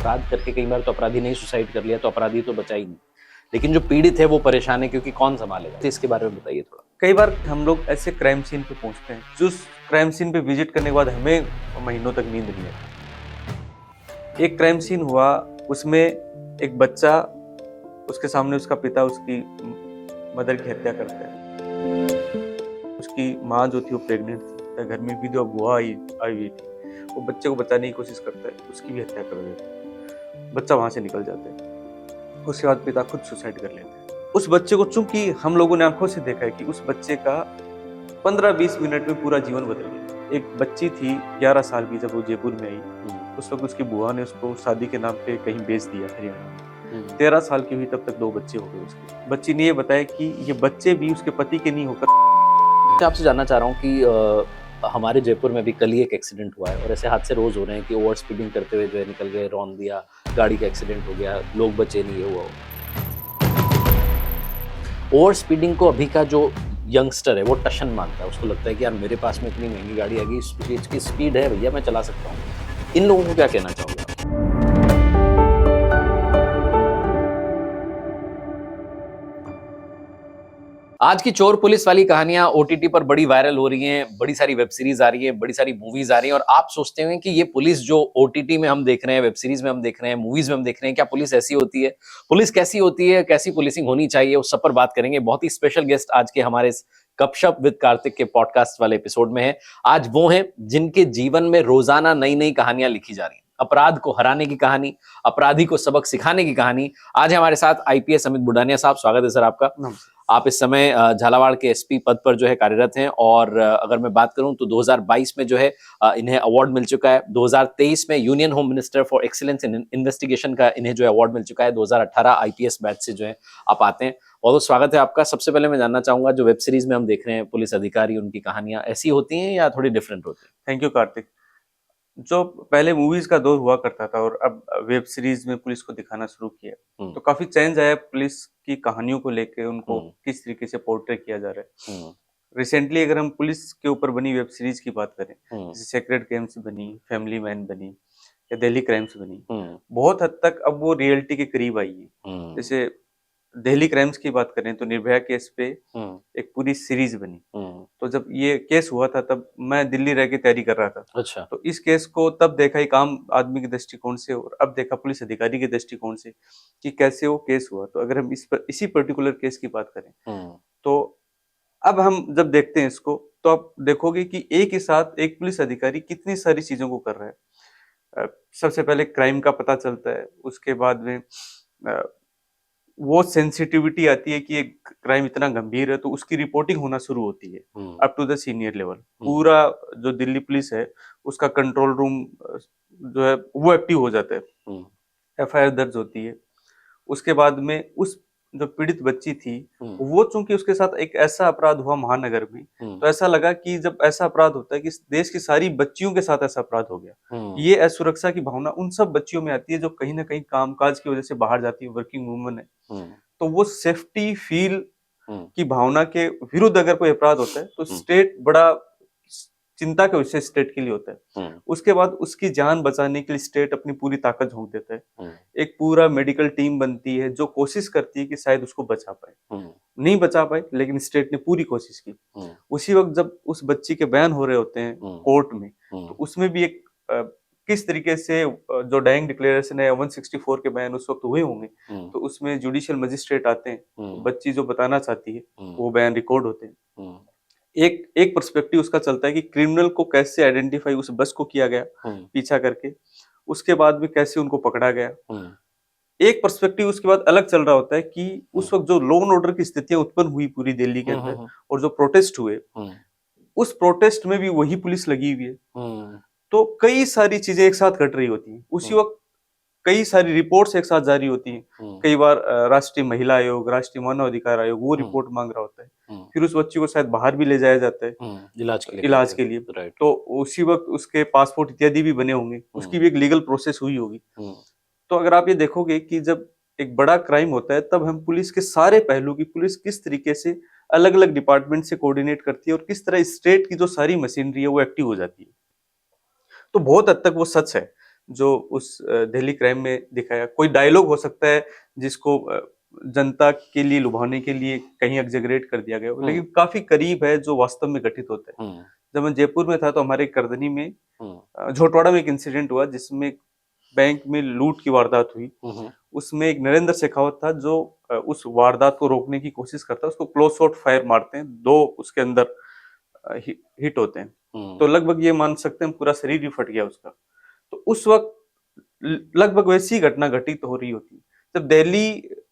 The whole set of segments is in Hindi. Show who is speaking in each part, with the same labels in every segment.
Speaker 1: अपराध करके कई बार तो अपराधी ने ही सुसाइड कर लिया, तो अपराधी तो बचा ही नहीं, लेकिन जो पीड़ित है वो परेशान है क्योंकि कौन संभालेगा। तो इसके बारे में बताइए थोड़ा।
Speaker 2: कई बार हम लोग ऐसे क्राइम सीन पे पहुंचते हैं, जो क्राइम सीन पे विजिट करने के बाद हमें महीनों तक नींद नहीं आती। एक क्राइम सीन हुआ, उसमें एक बच्चा, उसके सामने उसका पिता उसकी मदर की हत्या करता है। उसकी माँ जो थी वो प्रेग्नेंट थी, घर में विधवा बुआ आई हुई थी। वो बच्चे को बचाने की कोशिश करता है, उसकी भी हत्या कर देता है। बच्चा वहां से निकल जाता है। उसके बाद पिता खुद सुसाइड कर लेते हैं। उस बच्चे को, चूंकि हम लोगों ने आंखों से देखा है कि उस बच्चे का 15-20 मिनट में पूरा जीवन बदल गया। एक बच्ची थी 11 साल की, जब वो जयपुर में आई, उस वक्त उसकी बुआ ने उसको शादी के नाम पे कहीं बेच दिया हरियाणा में। 13 साल की हुई तब तक 2 बच्चे हो गए उसके। बच्ची ने ये बताया कि ये बच्चे भी उसके पति के नहीं होकर।
Speaker 1: आपसे जानना चाह रहा हूँ कि हमारे जयपुर में भी कल ही एक एक्सीडेंट हुआ है और ऐसे हादसे रोज हो रहे हैं कि ओवर स्पीडिंग करते हुए जो है निकल गए, रौंद दिया, गाड़ी का एक्सीडेंट हो गया, लोग बचे नहीं, ये हुआ। ओवर स्पीडिंग को अभी का जो यंगस्टर है वो टशन मानता है, उसको लगता है कि यार मेरे पास में इतनी महंगी गाड़ी आ गई, इसकी स्पीड है भैया, मैं चला सकता हूँ। इन लोगों को क्या कहना चाहोगे? आज की चोर पुलिस वाली कहानियां ओटीटी पर बड़ी वायरल हो रही हैं, बड़ी सारी वेब सीरीज आ रही है, बड़ी सारी मूवीज आ रही हैं, और आप सोचते हैं कि ये पुलिस जो ओटीटी में हम देख रहे हैं, वेब सीरीज में हम देख रहे हैं, मूवीज में हम देख रहे हैं, क्या पुलिस ऐसी होती है? पुलिस कैसी होती है? कैसी पुलिसिंग होनी चाहिए? उस सब पर बात करेंगे। बहुत ही स्पेशल गेस्ट आज के हमारे इस गपशप विद कार्तिक के पॉडकास्ट वाले एपिसोड में है। आज वो हैं जिनके जीवन में रोजाना नई नई कहानियां लिखी जा रही हैं। अपराध को हराने की कहानी, अपराधी को सबक सिखाने की कहानी। आज हमारे साथ आईपीएस अमित बुढ़ानिया साहब, स्वागत है सर आपका। आप इस समय झालावाड़ के एसपी पद पर जो है कार्यरत हैं, और अगर मैं बात करूं तो 2022 में जो है इन्हें अवार्ड मिल चुका है। 2023 में union home minister for excellence in investigation का इन्हें जो है अवार्ड मिल चुका है। 2018 आईपीएस बैच से जो है आप आते हैं। बहुत स्वागत है आपका। सबसे पहले मैं जानना चाहूंगा, जो वेब सीरीज में हम देख रहे हैं पुलिस अधिकारी, उनकी कहानियां ऐसी होती हैं या थोड़ी डिफरेंट होती है?
Speaker 2: Thank you Kartik. जो पहले मूवीज का दौर हुआ करता था और अब वेब सीरीज में पुलिस को दिखाना शुरू किया, तो काफी चेंज आया पुलिस की कहानियों को लेके, उनको किस तरीके से पोर्ट्रे किया जा रहा है। रिसेंटली अगर हम पुलिस के ऊपर बनी वेब सीरीज की बात करें, जैसे सेक्रेट गेम्स बनी, फैमिली मैन बनी, या दिल्ली क्राइम्स बनी, बहुत हद तक अब वो रियलिटी के करीब आई है। जैसे दिल्ली क्राइम्स की बात करें तो निर्भया केस पे एक पूरी सीरीज बनी। तो जब ये केस हुआ था तब मैं दिल्ली रह के तैयारी कर रहा था।
Speaker 1: अच्छा।
Speaker 2: तो इस केस को तब देखा एक आम आदमी के दृष्टिकोण से, और अब देखा पुलिस अधिकारी के दृष्टिकोण से कि कैसे वो केस हुआ। तो अगर हम इसी पर्टिकुलर केस की बात करें, तो अब हम जब देखते हैं इसको, तो आप देखोगे कि एक ही साथ एक पुलिस अधिकारी कितनी सारी चीजों को कर रहा है। सबसे पहले क्राइम का पता चलता है, उसके बाद में वो सेंसिटिविटी आती है कि एक क्राइम इतना गंभीर है तो उसकी रिपोर्टिंग होना शुरू होती है up to the senior level. पूरा जो दिल्ली पुलिस है उसका कंट्रोल रूम जो है वो एक्टिव हो जाता है, एफआईआर दर्ज होती है। उसके बाद में उस जो पीड़ित बच्ची थी, वो चूंकि उसके साथ एक ऐसा अपराध हुआ महानगर में, तो ऐसा लगा कि जब ऐसा अपराध होता है कि देश की सारी बच्चियों के साथ ऐसा अपराध हो गया, ये असुरक्षा की भावना उन सब बच्चियों में आती है जो कहीं ना कहीं कामकाज की वजह से बाहर जाती है, वर्किंग वुमन है। तो वो सेफ्टी फील की भावना के विरुद्ध अगर कोई अपराध होता है तो स्टेट बड़ा चिंता का विषय स्टेट के लिए होता है। उसके बाद उसकी जान बचाने के लिए स्टेट अपनी पूरी ताकत झोंक देता है। एक पूरा मेडिकल टीम बनती है जो कोशिश करती है कि शायद उसको बचा पाए, नहीं बचा पाए, लेकिन स्टेट ने पूरी कोशिश की। उसी वक्त जब उस बच्ची के बयान हो रहे होते हैं कोर्ट में, तो उसमें भी एक किस तरीके से जो डाइंग डिक्लेरेशन है 164 के बयान उस वक्त हुए होंगे, तो उसमें जुडिशियल मजिस्ट्रेट आते हैं, बच्ची जो बताना चाहती है वो बयान रिकॉर्ड होते हैं। एक पर्सपेक्टिव उसका चलता है कि क्रिमिनल को कैसे आइडेंटिफाई उस बस को किया गया पीछा करके, उसके बाद में कैसे उनको पकड़ा गया। एक पर्सपेक्टिव उसके बाद अलग चल रहा होता है कि उस वक्त जो लॉ एंड ऑर्डर की स्थितियां उत्पन्न हुई पूरी दिल्ली के अंदर, और जो प्रोटेस्ट हुए, उस प्रोटेस्ट में भी वही पुलिस लगी हुई है। तो कई सारी चीजें एक साथ घट रही होती हैं उसी वक्त, कई सारी रिपोर्ट्स एक साथ जारी होती हैं। कई बार राष्ट्रीय महिला आयोग, राष्ट्रीय मानव अधिकार आयोग वो रिपोर्ट मांग रहा होता है, फिर उस बच्ची को शायद बाहर भी ले जाया जाता है इलाज के लिए। तो उसी वक्त उसके पासपोर्ट इत्यादि भी बने होंगे, उसकी भी एक लीगल प्रोसेस हुई होगी। तो अगर आप ये देखोगे कि जब एक बड़ा क्राइम होता है तब हम पुलिस के सारे पहलू की, पुलिस किस तरीके से अलग अलग डिपार्टमेंट से कोऑर्डिनेट करती है और किस तरह स्टेट की जो सारी मशीनरी है वो एक्टिव हो जाती है। तो बहुत हद तक वो सच है। जो उस दिल्ली क्राइम में दिखाया। कोई डायलॉग हो सकता है जिसको जनता के लिए लुभाने के लिए कहीं एग्जेगरेट कर दिया गया हो, लेकिन काफी करीब है जो वास्तव में घटित होता है। जब मैं जयपुर में था तो हमारे करधनी में झोटवाड़ा में एक इंसिडेंट हुआ जिसमें बैंक में लूट की वारदात हुई। उसमें एक नरेंद्र शेखावत था जो उस वारदात को रोकने की कोशिश करता है, उसको क्लोज शॉट फायर मारते हैं, 2 उसके अंदर हिट होते हैं। तो लगभग ये मान सकते हैं पूरा शरीर ही फट गया उसका। तो उस वक्त लगभग वैसी घटना घटित हो रही होती। जब दिल्ली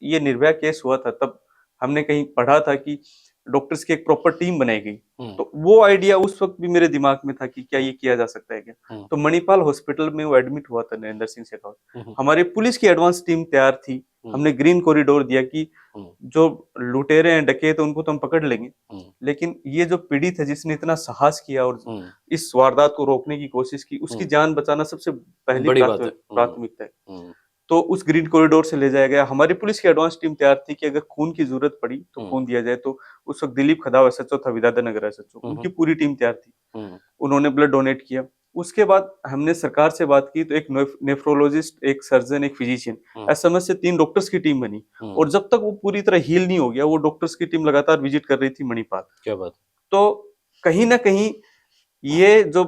Speaker 2: ये निर्भया केस हुआ था तब हमने कहीं पढ़ा था कि डॉक्टर्स की एक प्रॉपर टीम बनाई गई। तो वो आइडिया उस वक्त भी मेरे दिमाग में था कि क्या ये किया जा सकता है क्या। तो मणिपाल हॉस्पिटल में वो एडमिट हुआ था नरेंद्र सिंह शेखावत। हमारी पुलिस की एडवांस टीम तैयार थी। हमने ग्रीन कॉरिडोर दिया कि जो लुटेरे हैं, डकैत हैं, उनको तो हम पकड़ लेंगे, लेकिन ये जो पीड़ित है जिसने इतना साहस किया और इस वारदात को रोकने की कोशिश की, उसकी जान बचाना सबसे पहली प्राथमिकता है। तो उस ग्रीन कॉरिडोर से ले जाया गया। हमारी पुलिस की एडवांस टीम तैयार थी कि अगर खून की जरूरत पड़ी तो खून दिया जाए। तो उस वक्त दिलीप खदाव एसएचओ था, विद्याधर एसएचओ, उनकी पूरी टीम तैयार थी। उन्होंने ब्लड डोनेट किया। उसके बाद हमने सरकार से बात की तो एक नेफ्रोलॉजिस्ट, एक सर्जन, एक फिजिशियन, ऐसे में से 3 डॉक्टर्स की टीम बनी। और जब तक वो पूरी तरह हील नहीं हो गया, वो डॉक्टर्स की टीम लगातार विजिट कर रही थी मणिपाल।
Speaker 1: क्या बात।
Speaker 2: तो कहीं ना कहीं ये जो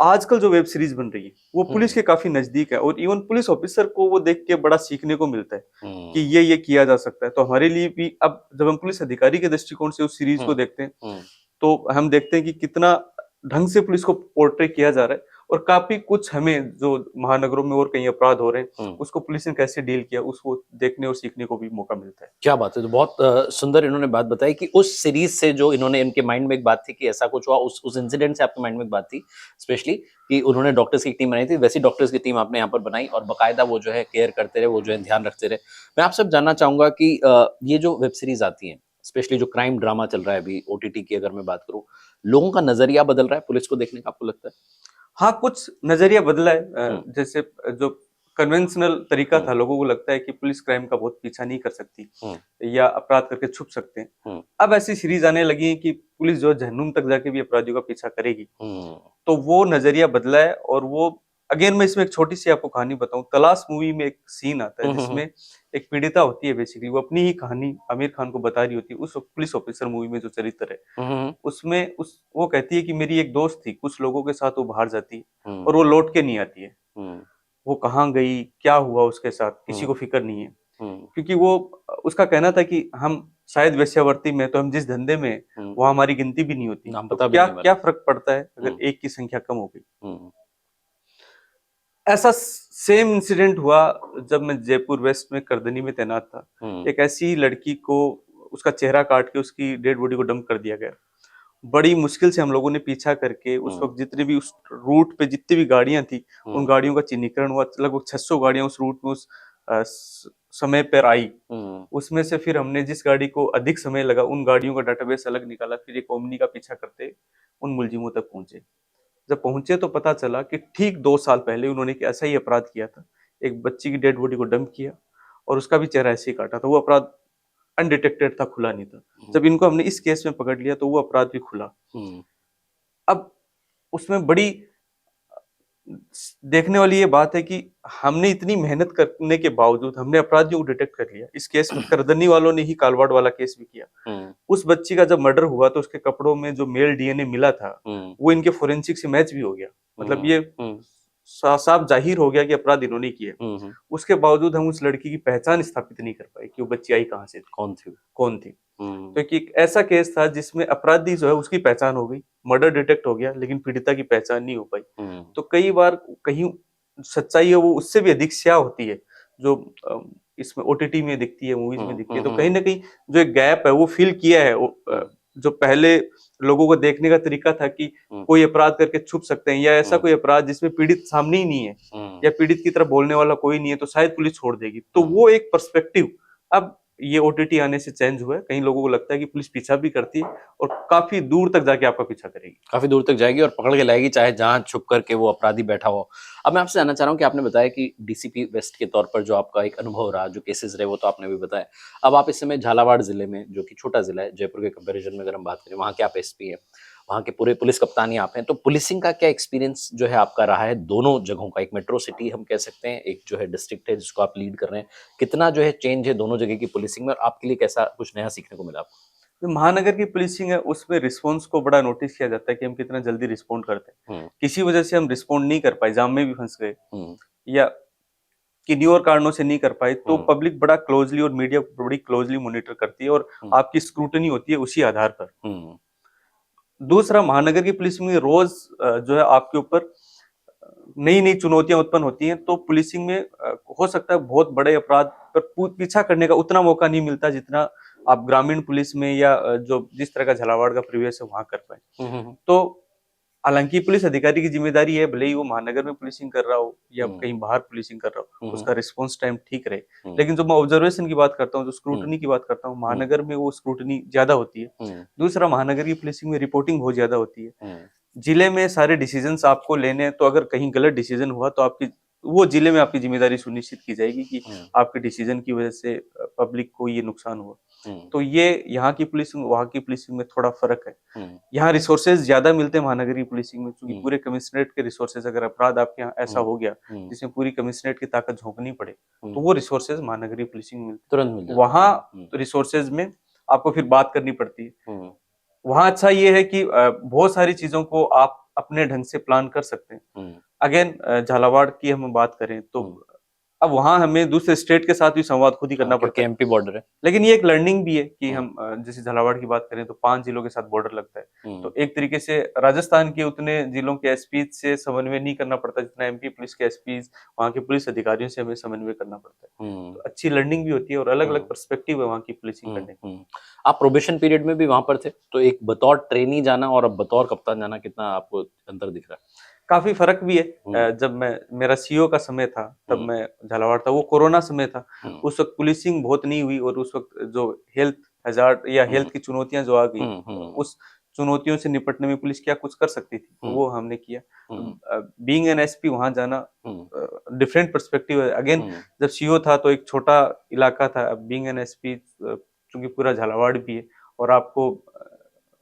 Speaker 2: आजकल जो वेब सीरीज बन रही है वो पुलिस के काफी नजदीक है, और इवन पुलिस ऑफिसर को वो देख के बड़ा सीखने को मिलता है कि ये किया जा सकता है। तो हमारे लिए भी अब जब हम पुलिस अधिकारी के दृष्टिकोण से उस सीरीज को देखते हैं तो हम देखते हैं कि कितना ढंग से पुलिस को पोर्ट्रे किया जा रहा है, और काफी कुछ हमें जो महानगरों में और कहीं अपराध हो रहे हैं उसको पुलिस ने कैसे डील किया उसको देखने और सीखने को भी मौका मिलता है।
Speaker 1: क्या बात है। तो बहुत सुंदर इन्होंने बात बताई कि उस सीरीज से जो इन्होंने, इनके माइंड में एक बात थी कि ऐसा कुछ हुआ, उस इंसिडेंट से आपके माइंड में एक बात थी स्पेशली कि उन्होंने डॉक्टर्स की टीम बनाई थी, वैसी डॉक्टर्स की टीम आपने यहाँ पर बनाई और बाकायदा वो जो है केयर करते रहे, वो जो है ध्यान रखते रहे। मैं आपसे जानना चाहूंगा कि ये जो वेब सीरीज आती है, स्पेशली जो क्राइम ड्रामा चल रहा है अभी ओटीटी की अगर मैं बात करूं, लोगों का नजरिया बदल रहा है पुलिस को देखने का, आपको लगता है?
Speaker 2: हाँ, कुछ नजरिया बदला है। जैसे जो कन्वेंशनल तरीका था, लोगों को लगता है कि पुलिस क्राइम का बहुत पीछा नहीं कर सकती या अपराध करके छुप सकते हैं। अब ऐसी सीरीज आने लगी है कि पुलिस जो जहन्नुम तक जाके भी अपराधियों का पीछा करेगी। तो वो नजरिया बदला है। और वो अगेन मैं इसमें एक छोटी सी आपको कहानी बताऊं। तलाश मूवी में एक सीन आता है जिसमें एक पीड़िता होती है, बेसिकली वो अपनी ही कहानी आमिर खान को बता रही होती है। उस पुलिस ऑफिसर मूवी में जो चरित्र है उसमें वो कहती है कि मेरी एक दोस्त थी, कुछ लोगों के साथ वो बाहर जाती है और वो लौट के नहीं आती है। वो कहाँ गई, क्या हुआ उसके साथ, किसी को फिक्र नहीं है। क्योंकि वो उसका कहना था कि हम शायद वेश्यावृत्ति में, तो हम जिस धंधे में वहां हमारी गिनती भी नहीं होती, तो क्या फर्क पड़ता है अगर एक की संख्या कम हो गई। ऐसा सेम इंसिडेंट हुआ जब मैं जयपुर वेस्ट में करधनी में तैनात था। एक ऐसी लड़की को उसका चेहरा काट के उसकी डेड बॉडी को डंप कर दिया गया। बड़ी मुश्किल से हम लोगों ने पीछा करके उस वक्त जितने भी उस रूट पे जितनी भी गाड़ियां थी उन गाड़ियों का चिन्हीकरण हुआ। लगभग 600 गाड़ियां उस रूट में उस समय पर आई। उसमें से फिर हमने जिस गाड़ी को अधिक समय लगा उन गाड़ियों का डाटाबेस अलग निकाला। फिर एक ओमनी का पीछा करते उन मुलजिमों तक पहुंचे। जब पहुंचे तो पता चला कि ठीक 2 साल पहले उन्होंने एक ऐसा ही अपराध किया था। एक बच्ची की डेड बॉडी को डंप किया और उसका भी चेहरा ऐसे ही काटा था। वो अपराध अनडिटेक्टेड था, खुला नहीं था। जब इनको हमने इस केस में पकड़ लिया तो वो अपराध भी खुला। अब उसमें बड़ी देखने वाली ये बात है कि हमने इतनी मेहनत करने के बावजूद हमने अपराधियों को डिटेक्ट कर लिया। इस केस में करधनी वालों ने ही कालवाड़ वाला केस भी किया। उस बच्ची का जब मर्डर हुआ तो उसके कपड़ों में जो मेल डीएनए मिला था वो इनके फोरेंसिक से मैच भी हो गया। मतलब ये साफ जाहिर हो गया कि अपराध इन्होंने किए। उसके बावजूद हम उस लड़की की पहचान स्थापित नहीं कर पाए कि वो बच्ची आई कहाँ से, कौन थी। तो एक ऐसा केस था जिसमें अपराधी जो है उसकी पहचान हो गई, मर्डर डिटेक्ट हो गया, लेकिन पीड़िता की पहचान नहीं हो पाई। तो कई बार कहीं सच्चाई है वो उससे भी अधिक स्याह होती है जो इसमें ओटीटी में दिखती है, मूवीज में दिखती है। तो कहीं ना कहीं जो एक गैप है वो फील किया है। जो पहले लोगों को देखने का तरीका था कि कोई अपराध करके छुप सकते हैं, या ऐसा कोई अपराध जिसमें पीड़ित सामने ही नहीं है या पीड़ित की तरफ बोलने वाला कोई नहीं है, तो शायद पुलिस छोड़ देगी। तो वो एक पर्सपेक्टिव अब ये ओटीटी आने से चेंज हुआ है। कई लोगों को लगता है कि पुलिस पीछा भी करती है और काफी दूर तक जाके आपका पीछा करेगी,
Speaker 1: काफी दूर तक जाएगी और पकड़ के लाएगी, चाहे जहां छुप करके वो अपराधी बैठा हो। अब मैं आपसे जानना चाह रहा हूँ कि आपने बताया कि डीसीपी वेस्ट के तौर पर जो आपका एक अनुभव रहा, जो केसेस रहे वो तो आपने भी बताया। अब आप इस समय झालावाड़ जिले में, जो कि छोटा जिला है जयपुर के कंपैरिजन में अगर हम बात करें, वहाँ के आप एसपी हैं, वहाँ के पूरे पुलिस कप्तान ही आप हैं, तो पुलिसिंग का क्या एक्सपीरियंस जो है आपका रहा है दोनों जगहों का? एक मेट्रो सिटी हम कह सकते हैं, एक जो है डिस्ट्रिक्ट है जिसको आप लीड कर रहे हैं, कितना जो है चेंज है दोनों जगह की पुलिसिंग में और आपके लिए कैसा कुछ नया सीखने को मिला आपको?
Speaker 2: जो महानगर की पुलिसिंग है उसमें रिस्पॉन्स को बड़ा नोटिस किया जाता है कि हम कितना जल्दी रिस्पॉन्ड करते हैं। किसी वजह से हम रिस्पॉन्ड नहीं कर पाए, जाम में भी फंस गए या किन्हीं और कारणों से नहीं कर पाए, तो पब्लिक बड़ा क्लोजली और मीडिया बड़ी क्लोजली मॉनिटर करती है और आपकी स्क्रूटनी होती है उसी आधार पर। दूसरा, महानगर की पुलिसिंग में रोज जो है आपके ऊपर नई नई चुनौतियां उत्पन्न होती हैं, तो पुलिसिंग में हो सकता है बहुत बड़े अपराध पर पीछा करने का उतना मौका नहीं मिलता जितना आप ग्रामीण पुलिस में या जो जिस तरह का झालावाड़ का परिवेश है वहां कर पाए। तो हालांकि पुलिस अधिकारी की जिम्मेदारी है, भले ही वो महानगर में पुलिसिंग कर रहा हो या कहीं बाहर पुलिसिंग कर रहा हो, उसका रिस्पॉन्स टाइम ठीक रहे। लेकिन जो मैं ऑब्जर्वेशन की बात करता हूँ, जो स्क्रूटनी की बात करता हूँ, महानगर में वो स्क्रूटनी ज्यादा होती है। दूसरा, महानगर की पुलिसिंग में रिपोर्टिंग बहुत ज्यादा होती है। जिले में सारे डिसीजंस आपको लेने हैं, तो अगर कहीं गलत डिसीजन हुआ तो आपकी वो जिले में आपकी जिम्मेदारी सुनिश्चित की जाएगी कि आपके डिसीजन की वजह से पब्लिक को ये नुकसान हुआ। तो ये यहाँ की पुलिसिंग वहाँ की पुलिसिंग में थोड़ा फर्क है। यहाँ रिसोर्सेज ज्यादा मिलते हैं महानगरीय पुलिसिंग में, क्योंकि पूरे कमिश्नरेट के रिसोर्सेज, अगर अपराध आपके यहाँ ऐसा हो गया जिसमें पूरी कमिश्नरेट की ताकत झोंकनी पड़े, तो वो रिसोर्सेज महानगरीय पुलिसिंग में मिलते
Speaker 1: तुरंत मिल जाता है।
Speaker 2: वहाँ रिसोर्सेज में आपको फिर बात करनी पड़ती है। वहाँ अच्छा ये है कि बहुत सारी चीजों को आप अपने ढंग से प्लान कर सकते हैं। अगेन, झालावाड़ की हम बात करें तो अब वहां हमें दूसरे स्टेट के साथ भी संवाद खुद ही करना पड़ता है,
Speaker 1: एमपी बॉर्डर है।
Speaker 2: लेकिन ये एक लर्निंग भी है कि हम जैसे झालावाड़ की बात करें तो 5 जिलों के साथ बॉर्डर लगता है, तो एक तरीके से राजस्थान के उतने जिलों के एसपी से समन्वय नहीं करना पड़ता जितना एमपी पुलिस के एसपी वहाँ के पुलिस अधिकारियों से हमें समन्वय करना पड़ता है। तो अच्छी लर्निंग भी होती है और अलग अलग पर्सपेक्टिव है वहाँ की पुलिसिंग करने की।
Speaker 1: आप प्रोबेशन पीरियड में भी वहां पर थे, तो एक बतौर ट्रेनी जाना और अब बतौर कप्तान जाना, कितना आपको अंतर दिख रहा है?
Speaker 2: काफी फर्क भी है। जब मेरा सीओ का समय था तब मैं झालावाड़ था, वो कोरोना समय था, उस वक्त पुलिसिंग बहुत नहीं हुई और उस वक्त जो हेल्थ हैजार्ड या हेल्थ की चुनौतियां जो आ गई, उस चुनौतियों से निपटने में पुलिस क्या कुछ कर सकती थी, तो वो हमने किया। बीइंग एन एसपी वहां जाना डिफरेंट पर्सपेक्टिव है। अगेन, जब सीओ था तो एक छोटा इलाका था, अब बीइंग एन एसपी चूंकि पूरा झालावाड़ भी है और आपको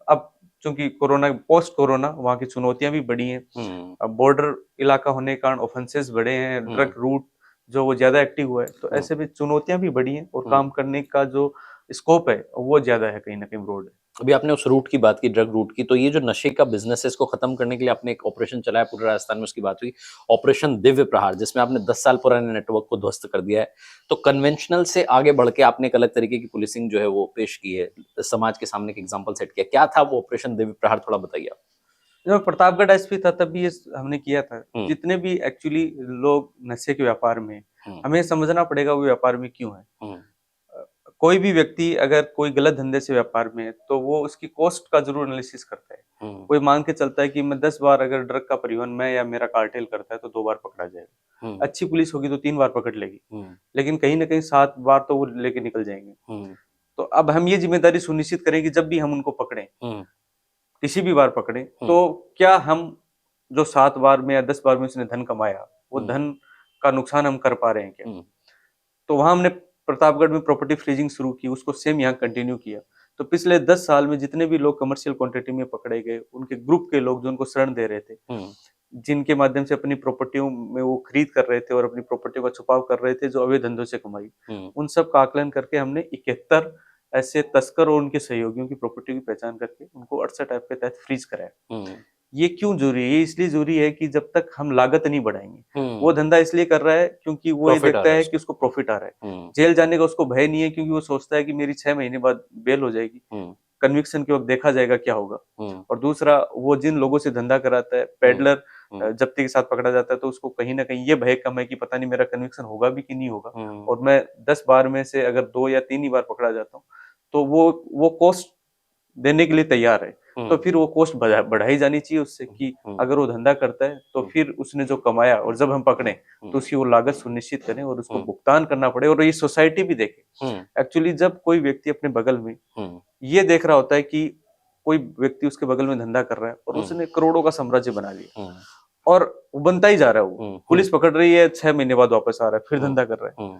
Speaker 2: अब चूंकि कोरोना पोस्ट कोरोना वहाँ की चुनौतियां भी बढ़ी हैं। अब बॉर्डर इलाका होने के कारण ऑफेंसेस बढ़े हैं, ड्रग रूट जो वो ज्यादा एक्टिव हुआ है, तो ऐसे में चुनौतियां भी बढ़ी हैं और काम करने का जो स्कोप है वो ज्यादा है, कहीं ना कहीं ब्रॉड है।
Speaker 1: अभी आपने उस रूट की बात की, ड्रग रूट की, तो ये जो नशे का बिजनेस है इसको खत्म करने के लिए आपने एक ऑपरेशन चलाया पूरे राजस्थान में, उसकी बात हुई ऑपरेशन दिव्य प्रहार, जिसमें आपने 10 साल पुराने नेटवर्क को ध्वस्त कर दिया है। तो कन्वेंशनल से आगे बढ़ के आपने एक अलग तरीके की पुलिसिंग जो है वो पेश की है, समाज के सामने एक एग्जाम्पल सेट किया। क्या था वो ऑपरेशन दिव्य प्रहार, थोड़ा बताइए आप।
Speaker 2: जब प्रतापगढ़ एसपी था तब भी ये हमने किया था। जितने भी एक्चुअली लोग नशे के व्यापार में, हमें समझना पड़ेगा वो व्यापार में क्यों है। कोई भी व्यक्ति अगर कोई गलत धंधे से व्यापार में है तो वो उसकी कॉस्ट का जरूर एनालिसिस करता है। कोई मान के चलता है कि मैं 10 बार अगर ड्रग का परिवहन मैं या मेरा कार्टेल करता है तो 2 बार पकड़ा जाएगा। अच्छी पुलिस होगी तो 3 बार पकड़ लेगी, लेकिन कहीं ना कहीं 7 बार तो वो लेके निकल जाएंगे। तो अब हम ये जिम्मेदारी सुनिश्चित करें कि जब भी हम उनको पकड़ें, किसी भी बार पकड़ें, तो क्या हम जो 7 बार में या 10 बार में उसने धन कमाया, वो धन का नुकसान हम कर पा रहे हैं क्या। तो वहां हमने प्रतापगढ़ में प्रॉपर्टी फ्रीजिंग शुरू की, उसको सेम यहाँ कंटिन्यू किया। तो पिछले 10 साल में जितने भी लोग कमर्शियल क्वांटिटी में पकड़े गए, उनके ग्रुप के लोग जो उनको शरण दे रहे थे, जिनके माध्यम से अपनी प्रॉपर्टियों में वो खरीद कर रहे थे और अपनी प्रॉपर्टियों का छुपाव कर रहे थे जो अवैध धंधों से कमाई, उन सब का आकलन करके हमने 71 ऐसे तस्कर और उनके सहयोगियों की प्रॉपर्टी की पहचान करके उनको 68 ऐप के तहत फ्रीज कराया। ये क्यों जरूरी है? ये इसलिए जरूरी है कि जब तक हम लागत नहीं बढ़ाएंगे, वो धंधा इसलिए कर रहा है क्योंकि वो ये देखता है कि उसको प्रॉफिट आ रहा है। जेल जाने का उसको भय नहीं है क्योंकि वो सोचता है कि मेरी 6 महीने बाद बेल हो जाएगी, कन्विक्शन के वक्त देखा जाएगा क्या होगा। और दूसरा, वो जिन लोगों से धंधा कराता है, पेडलर जब्ती के साथ पकड़ा जाता है, तो उसको कहीं ना कहीं ये भय कम है कि पता नहीं मेरा कन्विक्शन होगा भी कि नहीं होगा, और मैं 10 बार में से अगर 2 या 3 ही बार पकड़ा जाता हूँ तो वो कॉस्ट देने के लिए तैयार है। तो फिर वो कॉस्ट बढ़ाई जानी चाहिए उससे कि अगर वो धंधा करता है तो फिर उसने जो कमाया और जब हम पकड़े तो उसकी वो लागत सुनिश्चित करें और उसको भुगतान करना पड़े, और ये सोसाइटी भी देखे। एक्चुअली जब कोई व्यक्ति अपने बगल में ये देख रहा होता है कि कोई व्यक्ति उसके बगल में धंधा कर रहा है और उसने करोड़ों का साम्राज्य बना लिया और वो बनता ही जा रहा है, वो पुलिस पकड़ रही है, 6 महीने बाद वापस आ रहा है, फिर धंधा कर रहा है,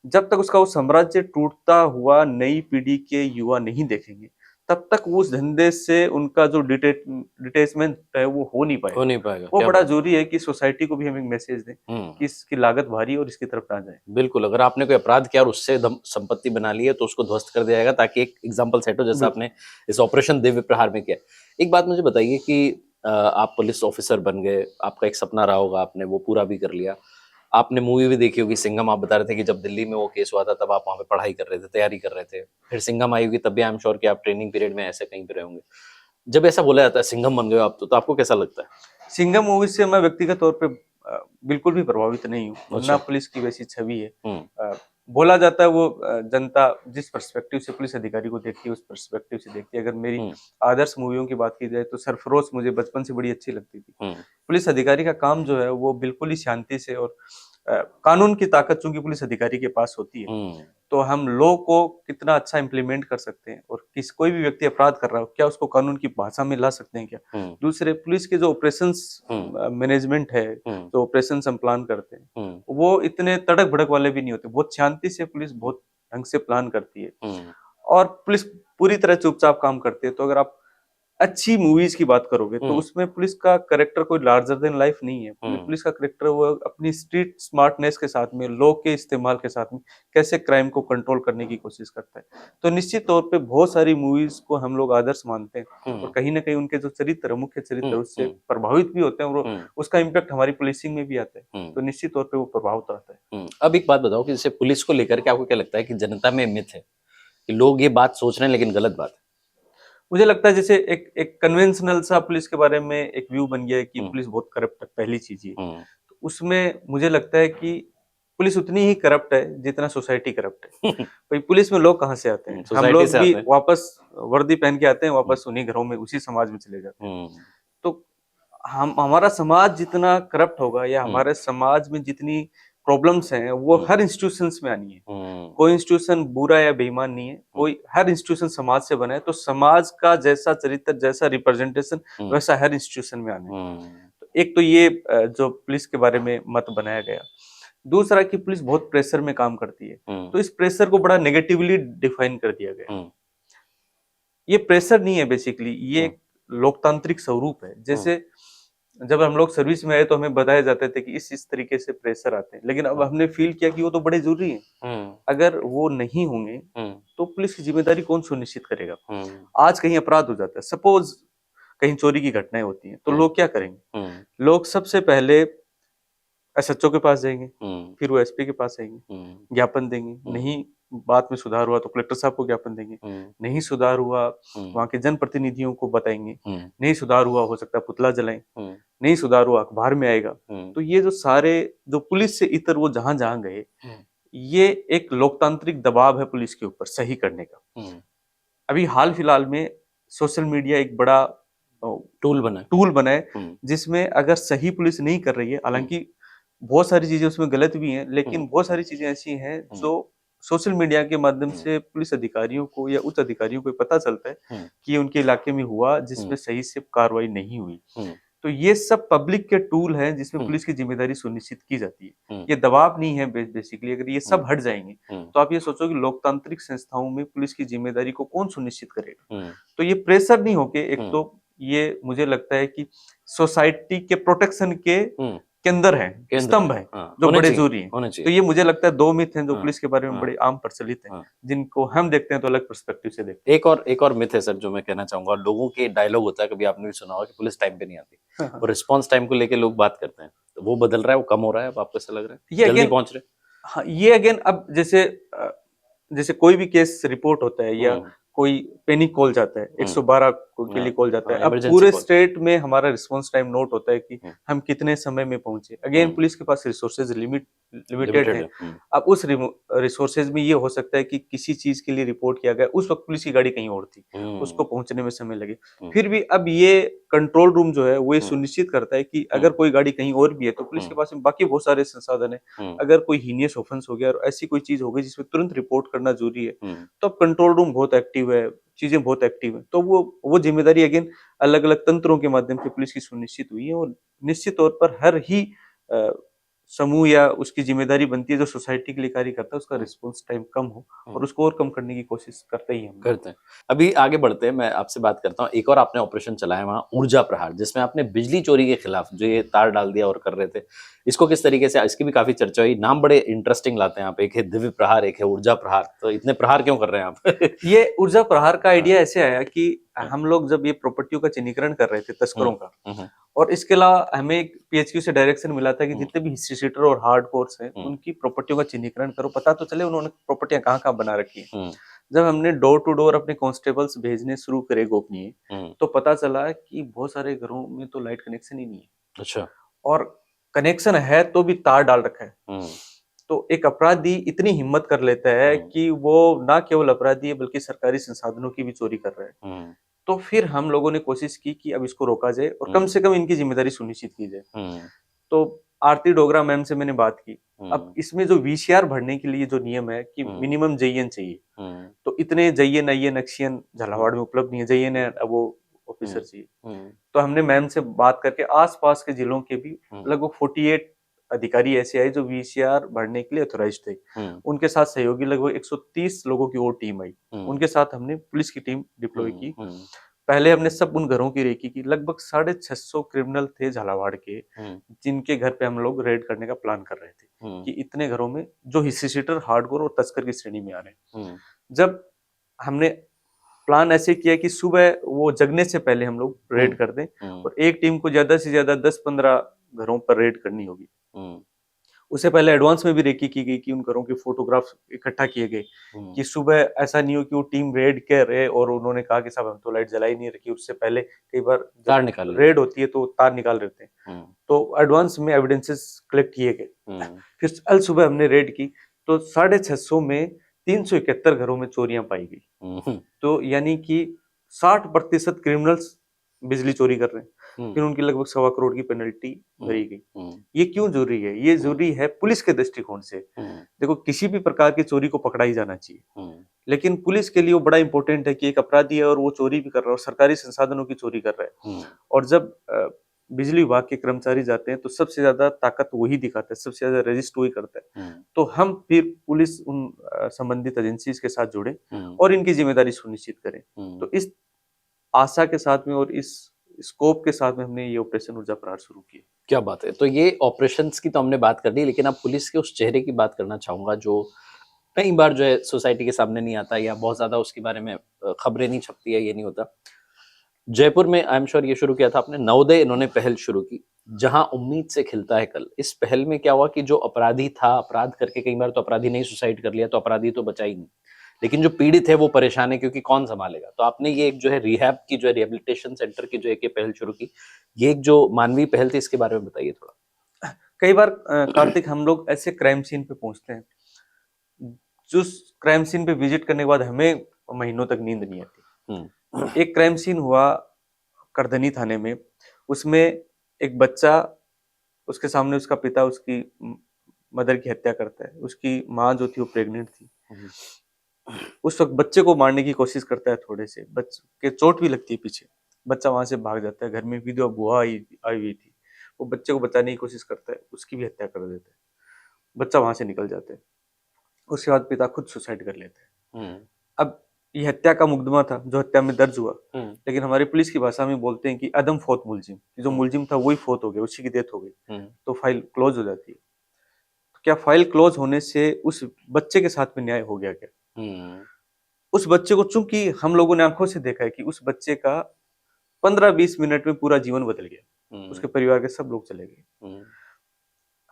Speaker 2: जब तक उसका वो साम्राज्य टूटता हुआ नई पीढ़ी के युवा नहीं देखेंगे तब तक उस धंधे से उनका जो डिटेचमेंट है वो हो नहीं
Speaker 1: हो
Speaker 2: पाएगा।
Speaker 1: नहीं पाएगा।
Speaker 2: वो
Speaker 1: क्या
Speaker 2: बड़ा
Speaker 1: बात
Speaker 2: जरूरी है कि सोसाइटी को भी हम एक मैसेज दें कि इसकी लागत भारी है और इसकी तरफ ना जाए।
Speaker 1: बिल्कुल, अगर आपने कोई अपराध किया और उससे दम संपत्ति बना ली है तो उसको ध्वस्त कर दिया जाएगा ताकि एक एग्जाम्पल सेट हो, जैसा
Speaker 2: बिल्कुल।
Speaker 1: आपने इस ऑपरेशन दिव्य प्रहार में किया। एक बात मुझे बताइए कि आप पुलिस ऑफिसर बन गए, आपका एक सपना रहा होगा, आपने वो पूरा भी कर लिया। आपने मूवी भी देखी होगी सिंघम, आप बता रहे थे कि जब दिल्ली में वो केस हुआ था तब आप वहाँ पे पढ़ाई कर रहे थे, तैयारी कर रहे थे। फिर सिंघम आई होगी तब भी आई एम श्योर कि आप ट्रेनिंग पीरियड में ऐसे कहीं पे रहे होंगे। जब ऐसा बोला जाता है सिंघम बन गए हो आप तो आपको कैसा लगता है?
Speaker 2: सिंघम मूवी से मैं व्यक्तिगत तौर पे बिल्कुल भी प्रभावित नहीं हूँ।
Speaker 1: अच्छा।
Speaker 2: ना पुलिस की वैसी छवि है।
Speaker 1: हुँ,
Speaker 2: बोला जाता है वो जनता जिस पर्सपेक्टिव से पुलिस अधिकारी को देखती है उस पर्सपेक्टिव से देखती है। अगर मेरी
Speaker 1: हुँ,
Speaker 2: आदर्श मूवियों की बात की जाए तो सरफरोश मुझे बचपन से बड़ी अच्छी लगती थी।
Speaker 1: हुँ,
Speaker 2: पुलिस अधिकारी का काम जो है वो बिल्कुल ही शांति से और कानून की ताकत चूंकि पुलिस अधिकारी के पास होती है,
Speaker 1: हुँ,
Speaker 2: तो हम लॉ को कितना अच्छा इम्प्लीमेंट कर सकते हैं और कोई भी व्यक्ति अपराध कर रहा हो क्या उसको कानून की भाषा में ला सकते हैं क्या।
Speaker 1: हुँ,
Speaker 2: दूसरे पुलिस के जो ऑपरेशंस
Speaker 1: हुँ,
Speaker 2: मैनेजमेंट है,
Speaker 1: हुँ,
Speaker 2: जो ऑपरेशंस हम प्लान करते हैं,
Speaker 1: हुँ,
Speaker 2: वो इतने तड़क भड़क वाले भी नहीं होते। बहुत शांति से पुलिस बहुत ढंग से प्लान करती है
Speaker 1: हुँ,
Speaker 2: और पुलिस पूरी तरह चुपचाप काम करती है। तो अगर आप अच्छी मूवीज की बात करोगे तो
Speaker 1: हुँ,
Speaker 2: उसमें पुलिस का कैरेक्टर कोई लार्जर देन लाइफ नहीं है।
Speaker 1: हुँ,
Speaker 2: पुलिस का कैरेक्टर वो अपनी स्ट्रीट स्मार्टनेस के साथ में, लॉ के इस्तेमाल के साथ में कैसे क्राइम को कंट्रोल करने की कोशिश करता है। तो निश्चित तौर पे बहुत सारी मूवीज को हम लोग आदर्श मानते हैं और
Speaker 1: हुँ,
Speaker 2: कहीं ना कहीं उनके जो चरित्र, मुख्य
Speaker 1: हुँ,
Speaker 2: चरित्र उससे
Speaker 1: हुँ,
Speaker 2: प्रभावित भी होते हैं और
Speaker 1: हुँ,
Speaker 2: उसका इम्पैक्ट हमारी पुलिसिंग में भी आता है।
Speaker 1: हुँ,
Speaker 2: तो निश्चित तौर पे वो प्रभाव तो आता है।
Speaker 1: अब एक बात बताओ कि जैसे पुलिस को लेकर के आपको क्या लगता है कि जनता में मिथ है कि लोग ये बात सोच रहे हैं लेकिन गलत बात है?
Speaker 2: मुझे लगता है जैसे एक एक कन्वेंशनल सा पुलिस के बारे में एक व्यू बन गया है कि
Speaker 1: हुँ,
Speaker 2: पुलिस बहुत करप्ट है, पहली चीज ये।
Speaker 1: हुँ,
Speaker 2: तो उसमें मुझे लगता है कि पुलिस उतनी ही करप्ट है जितना सोसाइटी करप्ट है। भाई पुलिस में लोग कहाँ से आते हैं? हम
Speaker 1: सोसाइटी
Speaker 2: लोग
Speaker 1: से
Speaker 2: भी
Speaker 1: आते हैं।
Speaker 2: वापस वर्दी पहन के आते हैं,
Speaker 1: हुँ,
Speaker 2: वापस उन्हीं घरों में उसी समाज में चले जाते हैं।
Speaker 1: हुँ,
Speaker 2: तो हम हमारा समाज जितना करप्ट होगा या
Speaker 1: हुँ,
Speaker 2: हमारे समाज में जितनी प्रॉब्लम्स हैं वो
Speaker 1: हुँ,
Speaker 2: हर इंस्टीट्यूशंस में आनी है।
Speaker 1: हुँ,
Speaker 2: कोई इंस्टीट्यूशन बुरा या बेईमान नहीं है,
Speaker 1: हुँ,
Speaker 2: कोई हर इंस्टीट्यूशन समाज से बना है, तो समाज का जैसा चरित्र, जैसा रिप्रेजेंटेशन
Speaker 1: हुँ,
Speaker 2: वैसा हर इंस्टीट्यूशन में आना है।
Speaker 1: हुँ,
Speaker 2: तो एक तो ये जो पुलिस के बारे में मत बनाया गया। दूसरा कि पुलिस बहुत प्रेशर में काम करती है,
Speaker 1: हुँ,
Speaker 2: तो इस प्रेशर को बड़ा नेगेटिवली डिफाइन कर दिया गया।
Speaker 1: हुँ,
Speaker 2: ये प्रेशर नहीं है बेसिकली, ये
Speaker 1: हुँ,
Speaker 2: एक लोकतांत्रिक स्वरूप है।
Speaker 1: हुँ,
Speaker 2: जैसे जब हम लोग सर्विस में आए तो हमें बताया जाते थे कि इस तरीके से प्रेशर आते हैं, लेकिन अब
Speaker 1: हुँ,
Speaker 2: हमने फील किया कि वो तो बड़े जरूरी हैं।
Speaker 1: हुँ,
Speaker 2: अगर वो नहीं होंगे
Speaker 1: हुँ,
Speaker 2: तो पुलिस की जिम्मेदारी कौन सुनिश्चित करेगा?
Speaker 1: हुँ,
Speaker 2: आज कहीं अपराध हो जाता है, सपोज कहीं चोरी की घटनाएं होती हैं, तो
Speaker 1: हुँ,
Speaker 2: लोग क्या करेंगे?
Speaker 1: हुँ,
Speaker 2: लोग सबसे पहले एसएचओ के पास जाएंगे,
Speaker 1: हुँ,
Speaker 2: फिर वो एसपी के पास जाएंगे,
Speaker 1: हुँ,
Speaker 2: ज्ञापन देंगे।
Speaker 1: हुँ,
Speaker 2: नहीं बात में सुधार हुआ तो कलेक्टर साहब को ज्ञापन देंगे।
Speaker 1: हुँ,
Speaker 2: नहीं सुधार हुआ
Speaker 1: हुँ,
Speaker 2: वहां के जनप्रतिनिधियों को बताएंगे।
Speaker 1: हुँ,
Speaker 2: नहीं सुधार हुआ हो सकता है पुतला जलाएं।
Speaker 1: हुँ,
Speaker 2: नहीं सुधार हुआ अखबार में आएगा।
Speaker 1: हुँ,
Speaker 2: तो ये जो सारे जो पुलिस से इतर वो जहां जहां गए,
Speaker 1: हुँ,
Speaker 2: ये एक लोकतांत्रिक दबाव है पुलिस के ऊपर सही करने का।
Speaker 1: हुँ,
Speaker 2: अभी हाल फिलहाल में सोशल मीडिया एक बड़ा
Speaker 1: टूल बना है।
Speaker 2: टूल बना है
Speaker 1: हुँ,
Speaker 2: जिसमें अगर सही पुलिस नहीं कर रही है,
Speaker 1: हुँ,
Speaker 2: हालांकि बहुत सारी चीजें उसमें गलत भी हैं,
Speaker 1: हुँ,
Speaker 2: लेकिन बहुत सारी चीजें ऐसी हैं
Speaker 1: हुँ,
Speaker 2: जो सोशल मीडिया के माध्यम
Speaker 1: हुँ,
Speaker 2: से पुलिस अधिकारियों को या उच्च अधिकारियों को पता चलता है
Speaker 1: हुँ,
Speaker 2: कि ये उनके इलाके में हुआ
Speaker 1: हुँ,
Speaker 2: जिसमें सही से कार्रवाई नहीं हुई।
Speaker 1: हुँ,
Speaker 2: तो ये सब पब्लिक के टूल हैं जिसमें
Speaker 1: हुँ,
Speaker 2: पुलिस की जिम्मेदारी सुनिश्चित की जाती है।
Speaker 1: हुँ,
Speaker 2: ये दबाव नहीं है बेसिकली। अगर ये
Speaker 1: हुँ,
Speaker 2: सब हट जाएंगे
Speaker 1: हुँ,
Speaker 2: तो आप ये सोचो कि लोकतांत्रिक संस्थाओं में पुलिस की जिम्मेदारी को कौन सुनिश्चित करेगा?
Speaker 1: हुँ,
Speaker 2: तो ये प्रेशर नहीं होके एक
Speaker 1: हुँ,
Speaker 2: तो ये मुझे लगता है कि सोसाइटी के प्रोटेक्शन के
Speaker 1: हुँ,
Speaker 2: अंदर है,
Speaker 1: केंद्र
Speaker 2: स्तंभ
Speaker 1: है।
Speaker 2: है,
Speaker 1: हाँ,
Speaker 2: जो
Speaker 1: होने
Speaker 2: बड़े
Speaker 1: चाहिए,
Speaker 2: ज़रूरी हैं।
Speaker 1: होने
Speaker 2: तो
Speaker 1: चाहिए।
Speaker 2: ये मुझे लगता है 2 मिथ हैं जो
Speaker 1: हाँ,
Speaker 2: पुलिस के बारे में
Speaker 1: हाँ,
Speaker 2: बड़े आम प्रचलित हैं,
Speaker 1: हाँ।
Speaker 2: जिनको हम देखते हैं तो अलग पर्सपेक्टिव से देखते
Speaker 1: एक और मिथ है सर जो मैं कहना चाहूँगा, और लोगों के डायलॉग होता है, कभी आपने भी सुना होगा कि पुलिस टाइम पे नहीं आती
Speaker 2: हैं। हाँ,
Speaker 1: और रिस्पॉन्स टाइम को लेके लोग बात करते हैं। तो वो बदल रहा है, वो कम हो रहा है, अब आपको ऐसा लग रहा है?
Speaker 2: ये
Speaker 1: जल्दी
Speaker 2: अगेन
Speaker 1: पहुँच रहे हैं?
Speaker 2: हाँ, ये अगेन अब जैसे जैसे कोई भी केस रिपोर्ट होता है या
Speaker 1: हुँ,
Speaker 2: कोई पैनिक कॉल जाता है,
Speaker 1: हुँ,
Speaker 2: 112 के
Speaker 1: हाँ,
Speaker 2: लिए कॉल जाता है।
Speaker 1: हाँ,
Speaker 2: अब
Speaker 1: इमरजेंसी
Speaker 2: पूरे
Speaker 1: कॉल।
Speaker 2: स्टेट में हमारा रिस्पॉन्स टाइम नोट होता है कि
Speaker 1: हुँ,
Speaker 2: हम कितने समय में पहुंचे। अगेन
Speaker 1: हुँ,
Speaker 2: पुलिस के पास रिसोर्सेज लिमिटेड
Speaker 1: लिमिटेड
Speaker 2: हैं।
Speaker 1: है। हुँ,
Speaker 2: अब उस रिसोर्सेज में ये हो सकता है कि किसी चीज के लिए रिपोर्ट किया गया, उस वक्त पुलिस की गाड़ी कहीं और थी, उसको
Speaker 1: हुँ,
Speaker 2: पहुंचने में समय लगे।
Speaker 1: हुँ,
Speaker 2: फिर भी अब ये कंट्रोल रूम जो है वो ये
Speaker 1: हुँ,
Speaker 2: सुनिश्चित करता है कि
Speaker 1: हुँ,
Speaker 2: अगर कोई गाड़ी कहीं और भी है तो पुलिस के
Speaker 1: हुँ,
Speaker 2: पास में बाकी बहुत सारे संसाधन है।
Speaker 1: हुँ,
Speaker 2: अगर कोई हीनियस ऑफेंस हो गया और ऐसी कोई चीज हो गई जिसमें तुरंत रिपोर्ट करना जरूरी है,
Speaker 1: हुँ,
Speaker 2: तो अब कंट्रोल रूम बहुत एक्टिव है, चीजें बहुत एक्टिव है। तो वो जिम्मेदारी अगेन अलग अलग तंत्रों के माध्यम से पुलिस की सुनिश्चित हुई है और निश्चित तौर पर हर ही समूह या उसकी जिम्मेदारी बनती है जो सोसाइटी के लिए कार्य करता है उसका रिस्पॉन्स टाइम कम हो और उसको और कम करने की कोशिश करते ही हम
Speaker 1: करते हैं। अभी आगे बढ़ते हैं, मैं आपसे बात करता हूँ। एक और आपने ऑपरेशन चलाया वहाँ ऊर्जा प्रहार, जिसमें आपने बिजली चोरी के खिलाफ जो ये तार डाल दिया और कर रहे थे, इसको किस तरीके से, इसकी भी काफी चर्चा हुई। नाम बड़े इंटरेस्टिंग लाते हैं आप, एक है दिव्य प्रहार, एक है ऊर्जा प्रहार, तो इतने प्रहार क्यों कर रहे हैं आप?
Speaker 2: ये ऊर्जा प्रहार का आइडिया ऐसे आया कि हम लोग जब ये प्रॉपर्टियों का चिन्हीकरण कर रहे थे तस्करों का, और इसके अलावा हमें एक पीएचक्यू से डायरेक्शन मिला था कि जितने भी हिस्ट्री सीटर और हार्ड कोर्स हैं उनकी प्रॉपर्टियों का चिन्हीकरण करो, पता तो चले उन्होंने प्रॉपर्टियां कहाँ कहाँ बना रखी हैं। जब हमने डोर टू डोर अपने कांस्टेबल्स भेजने शुरू करे गोपनीय, तो पता चला कि बहुत सारे घरों में तो लाइट कनेक्शन ही नहीं है।
Speaker 1: अच्छा।
Speaker 2: और कनेक्शन है तो भी तार डाल रखा है। तो एक अपराधी इतनी हिम्मत कर लेता है कि वो ना केवल अपराधी है बल्कि सरकारी संसाधनों की भी चोरी कर रहा है। तो फिर हम लोगों ने कोशिश की कि अब इसको रोका जाए और कम से कम इनकी जिम्मेदारी सुनिश्चित की जाए। तो आरती डोगरा मैम से मैंने बात की। अब इसमें जो वीसीआर भरने के लिए जो नियम है कि मिनिमम जयन चाहिए, तो इतने जयन आईएन अक्षियन झालावाड़ में उपलब्ध नहीं है, जयन है वो ऑफिसर चाहिए। तो हमने मैम से बात करके आसपास के जिलों के भी लगभग 48 अधिकारी ऐसे आए जो वीसीआर भरने के लिए ऑथोराइज थे। उनके साथ सहयोगी लगभग 130 लोगों की और टीम आई। उनके साथ हमने पुलिस की टीम डिप्लॉय की। पहले हमने सब उन घरों की रेकी की। लगभग 650 क्रिमिनल थे झालावाड़ के, जिनके घर पे हम लोग रेड करने का प्लान कर रहे थे कि इतने घरों में जो हिस्ट्री सीटर, हार्डकोर और तस्कर की श्रेणी में आ रहे हैं। जब हमने प्लान ऐसे किया कि सुबह वो जगने से पहले हम लोग रेड कर दें और एक टीम को ज्यादा से ज्यादा 10-15 घरों पर रेड करनी होगी। उससे पहले एडवांस में भी रेकी की गई कि उन घरों के फोटोग्राफ्स इकट्ठा किए गए कि सुबह ऐसा नहीं हो कि वो टीम रेड कर रहे और उन्होंने कहा कि साहब हम तो लाइट जलाई नहीं रखी। उससे पहले कई बार
Speaker 1: तार निकाल
Speaker 2: रेड होती है तो तार निकाल देते हैं। तो एडवांस में एविडेंसेस कलेक्ट किए गए। फिर कल सुबह हमने रेड की तो 650 में 371 घरों में चोरियां पाई गई। तो यानी कि 60% क्रिमिनल्स बिजली चोरी कर रहे हैं। फिर उनकी लगभग 1.25 करोड़ की पेनल्टी भरी गई। ये क्यों जरूरी है? ये जरूरी है पुलिस के दृष्टिकोण से। देखो, किसी भी प्रकार की चोरी को पकड़ा ही जाना चाहिए, लेकिन पुलिस के लिए वो बड़ा इंपॉर्टेंट है कि एक अपराधी है और वो चोरी भी कर रहा है और सरकारी संसाधनों की चोरी कर रहा है। और जब बिजली विभाग के कर्मचारी जाते हैं तो सबसे ज्यादा ताकत वही दिखाता है, सबसे ज्यादा रजिस्ट वही करता है। तो हम फिर पुलिस उन संबंधित एजेंसी के साथ जुड़े और इनकी जिम्मेदारी सुनिश्चित करें। तो इस आशा के साथ में और इस स्कोप के साथ में हमने ये ऑपरेशन ऊर्जा प्रहार शुरू किया।
Speaker 1: क्या बात है। तो ये ऑपरेशंस की तो हमने बात कर ली, लेकिन अब पुलिस के उस चेहरे की बात करना चाहूंगा जो कई बार जो है सोसाइटी के सामने नहीं आता या बहुत ज्यादा उसके बारे में खबरें नहीं छपती है, ये नहीं होता। जयपुर में आई एम श्योर ये शुरू किया था आपने, नवोदय इन्होंने पहल शुरू की, जहां उम्मीद से खिलता है कल। इस पहल में क्या हुआ कि जो अपराधी था, अपराध करके कई बार तो अपराधी ने सुसाइड कर लिया, तो अपराधी तो बचा ही नहीं, लेकिन जो पीड़ित है वो परेशान है क्योंकि कौन संभालेगा। तो आपने ये एक जो है रिहैब की, जो है रिहेबिलिटेशन सेंटर की जो एक ये पहल शुरू की, ये एक जो मानवीय पहल थी, इसके बारे में बताइए थोड़ा।
Speaker 2: कई बार कार्तिक हम लोग ऐसे क्राइम सीन पे पहुंचते हैं, जो क्राइम सीन पे विजिट करने के बाद हमें महीनों तक नींद नहीं आती। एक क्राइम सीन हुआ करधनी थाने में। उसमें एक बच्चा, उसके सामने उसका पिता उसकी मदर की हत्या करता है। उसकी माँ जो थी वो प्रेग्नेंट थी। उस वक्त बच्चे को मारने की कोशिश करता है, थोड़े से बच्चे के चोट भी लगती है पीछे। बच्चा वहां से भाग जाता है। घर में विधवा बुआ आई हुई थी, वो बच्चे को बचाने की कोशिश करता है, उसकी भी हत्या कर देता है। बच्चा वहां से निकल जाता है। उसके बाद पिता खुद सुसाइड कर लेता है। अब ये हत्या का मुकदमा था जो हत्या में दर्ज हुआ, लेकिन हमारी पुलिस की भाषा में बोलते हैं कि अदम फोत मुलजिम, जो मुलजिम था वही फोत हो गया, उसी की डेथ हो गई, तो फाइल क्लोज हो जाती है। तो क्या फाइल क्लोज होने से उस बच्चे के साथ में न्याय हो गया क्या? उस बच्चे को, चूंकि हम लोगों ने आंखों से देखा है कि उस बच्चे का 15-20 मिनट में पूरा जीवन बदल गया। उसके परिवार के सब लोग चले गए।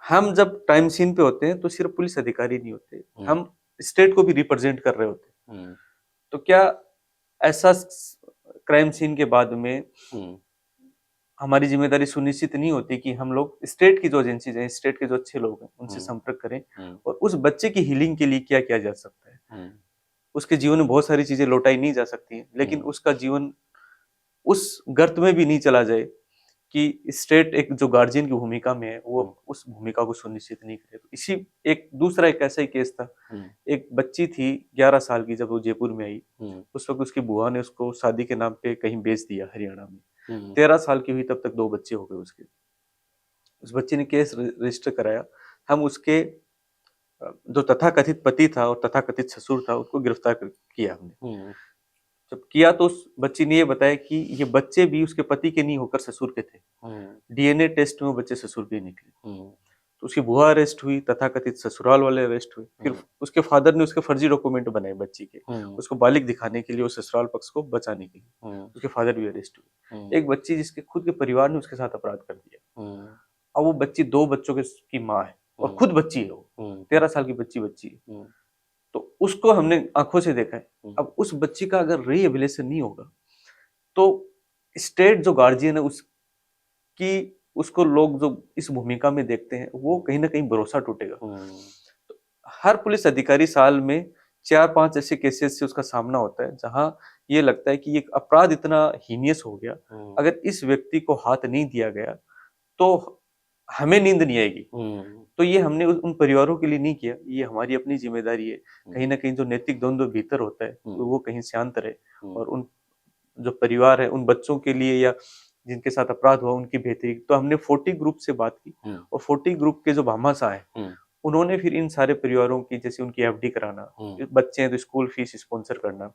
Speaker 2: हम जब टाइम सीन पे होते हैं तो सिर्फ पुलिस अधिकारी नहीं होते, हम स्टेट को भी रिप्रेजेंट कर रहे होते हैं। तो क्या ऐसा क्राइम सीन के बाद में हमारी जिम्मेदारी सुनिश्चित नहीं होती कि हम लोग स्टेट की जो एजेंसीज हैं, स्टेट के जो अच्छे लोग हैं, उनसे संपर्क करें और उस बच्चे की हीलिंग के लिए क्या किया जा सकता है? उसके जीवन में बहुत सारी चीजें लौटाई नहीं जा सकती, लेकिन उसका जीवन उस गर्त में भी नहीं चला जाए कि स्टेट एक जो गार्जियन की भूमिका में है वो उस भूमिका को सुनिश्चित नहीं करे। तो इसी एक दूसरा एक ऐसा ही केस था। एक बच्ची थी 11 साल की, जब वो जयपुर में आई, उस वक्त उसकी बुआ ने उसको शादी के नाम पे कहीं बेच दिया हरियाणा में। 13 साल की हुई तब तक 2 बच्चे हो गए उसके। उस बच्ची ने केस रजिस्टर कराया हम उसके जो तथाकथित पति था और तथाकथित ससुर था उसको गिरफ्तार किया हमने। जब किया तो उस बच्ची ने ये बताया कि ये बच्चे भी उसके पति के नहीं होकर ससुर के थे। डीएनए टेस्ट में वो बच्चे ससुर के निकले। तो उसकी बुआ अरेस्ट हुई, तथाकथित ससुराल वाले अरेस्ट हुए। फिर उसके फादर ने उसके फर्जी डॉक्यूमेंट बनाए बच्ची के, उसको बालिग दिखाने के लिए और ससुराल पक्ष को बचाने के लिए। उसके फादर भी अरेस्ट हुए। एक बच्ची जिसके खुद के परिवार ने उसके साथ अपराध कर दिया। अब वो बच्ची 2 बच्चों की माँ है और खुद बच्ची है, वो 13 साल की बच्ची है। तो उसको हमने आंखों से देखा है। अब उस बच्ची का अगर रिहेबिलिटेशन नहीं होगा तो स्टेट जो गार्जियन है उसकी, उसको लोग जो इस भूमिका में देखते हैं वो कहीं ना कहीं भरोसा टूटेगा। तो हर पुलिस अधिकारी साल में 4-5 ऐसे केसेस से उसका सामना होता है जहां ये लगता है कि ये अपराध इतना हीनियस हो गया, अगर इस व्यक्ति को हाथ नहीं दिया गया तो हमें नींद नहीं आएगी। तो ये हमने उन परिवारों के लिए नहीं किया, ये हमारी अपनी जिम्मेदारी है। कहीं ना कहीं जो नैतिक द्वंद्व भीतर होता है तो वो कहीं शांत रहे और उन जो परिवार है उन बच्चों के लिए या जिनके साथ अपराध हुआ उनकी बेहतरी। तो हमने 40 ग्रुप से बात की और 40 ग्रुप के जो भामाशाह है उन्होंने फिर इन सारे परिवारों की, जैसे उनकी एफडी कराना, बच्चे हैं तो स्कूल फीस स्पॉन्सर करना,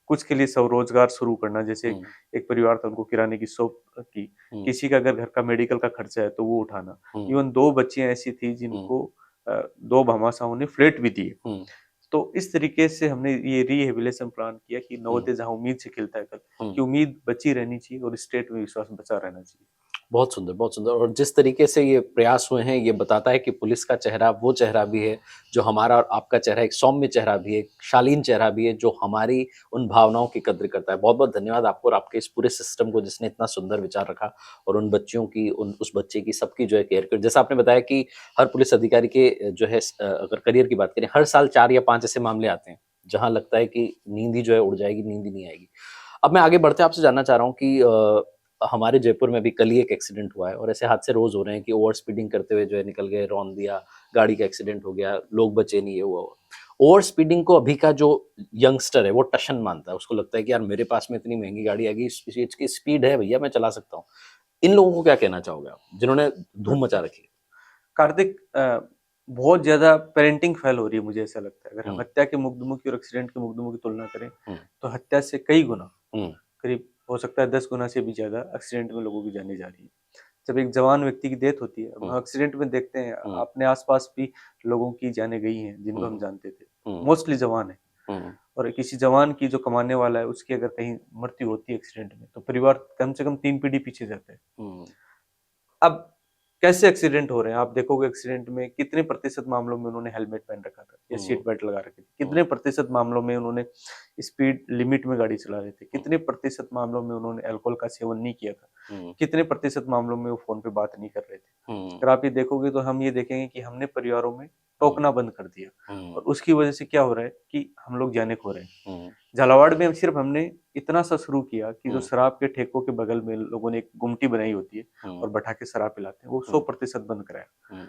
Speaker 2: कुछ के लिए स्वरोजगार शुरू करना, जैसे एक परिवार था उनको किराने की शॉप की, किसी का अगर घर का मेडिकल का खर्चा है तो वो उठाना। इवन 2 बच्चियां ऐसी थी जिनको 2 भामाशाहों ने फ्लैट भी दिए। तो इस तरीके से हमने ये रिहेबिलिटेशन प्लान किया कि नवोदय जहां उम्मीद से खिलता है कल, कि उम्मीद बची रहनी चाहिए और स्टेट में विश्वास बचा रहना चाहिए।
Speaker 1: बहुत सुंदर, बहुत सुंदर। और जिस तरीके से ये प्रयास हुए हैं ये बताता है कि पुलिस का चेहरा वो चेहरा भी है जो हमारा और आपका चेहरा, एक सौम्य चेहरा भी है, एक शालीन चेहरा भी है जो हमारी उन भावनाओं की कद्र करता है। बहुत बहुत धन्यवाद आपको और आपके इस पूरे सिस्टम को जिसने इतना सुंदर विचार रखा और उन बच्चियों की, उस बच्चे की, सबकी जो है केयर कर। जैसा आपने बताया कि हर पुलिस अधिकारी के जो है अगर करियर की बात करें, हर साल 4 या 5 ऐसे मामले आते हैं जहाँ लगता है कि नींद ही जो है उड़ जाएगी, नींद ही नहीं आएगी। अब मैं आगे बढ़ते आपसे जानना चाह रहा हूँ कि हमारे जयपुर में भी कल ही एक एक्सीडेंट हुआ है और ऐसे हादसे रोज हो रहे हैं कि ओवर स्पीडिंग करते हुए जो है निकल गए, रौंद दिया, गाड़ी का एक्सीडेंट हो गया, लोग बचे नहीं, ये हुआ। ओवर स्पीडिंग को अभी का जो यंगस्टर है वो टशन मानता है, उसको लगता है कि यार मेरे पास में इतनी महंगी गाड़ी आ गई, इसकी स्पीड है भैया, मैं चला सकता हूँ। इन लोगों को क्या कहना चाहोगे आप जिन्होंने धूम मचा रखी है?
Speaker 2: कार्तिक, बहुत ज्यादा पेरेंटिंग फेल हो रही है, मुझे ऐसा लगता है। अगर हम हत्या के मुकदमों की और एक्सीडेंट के मुकदमों की तुलना करें तो हत्या से कई गुना, करीब हो सकता है 10 गुना से भी ज्यादा एक्सीडेंट में लोगों की जाने जा रही है। जब एक जवान व्यक्ति की डेथ होती है, हम एक्सीडेंट में देखते हैं अपने आसपास भी लोगों की जाने गई हैं जिनको हम जानते थे, मोस्टली जवान है। और किसी जवान की जो कमाने वाला है उसकी अगर कहीं मृत्यु होती है एक्सीडेंट में तो परिवार कम से कम 3 पीढ़ी पीछे जाता है। अब कैसे एक्सीडेंट हो रहे हैं आप देखोगे, एक्सीडेंट में कितने प्रतिशत मामलों में उन्होंने हेलमेट पहन रखा था या सीट बेल्ट लगा रखी थी, कितने प्रतिशत मामलों में उन्होंने स्पीड लिमिट में गाड़ी चला रहे थे, कितने प्रतिशत मामलों में उन्होंने अल्कोहल का सेवन नहीं किया था, कितने प्रतिशत मामलों में वो फोन पे बात नहीं कर रहे थे। अगर आप ये देखोगे तो हम ये देखेंगे कि हमने परिवारों में टोकना बंद कर दिया और उसकी वजह से क्या हो रहा है कि हम लोग जाने खो रहे हैं। झालावाड़ में सिर्फ हमने इतना सा शुरू किया कि जो शराब के ठेकों के बगल में लोगों ने एक गुमटी बनाई होती है और बैठा के शराब पिलाते हैं, वो 100% बंद कराया।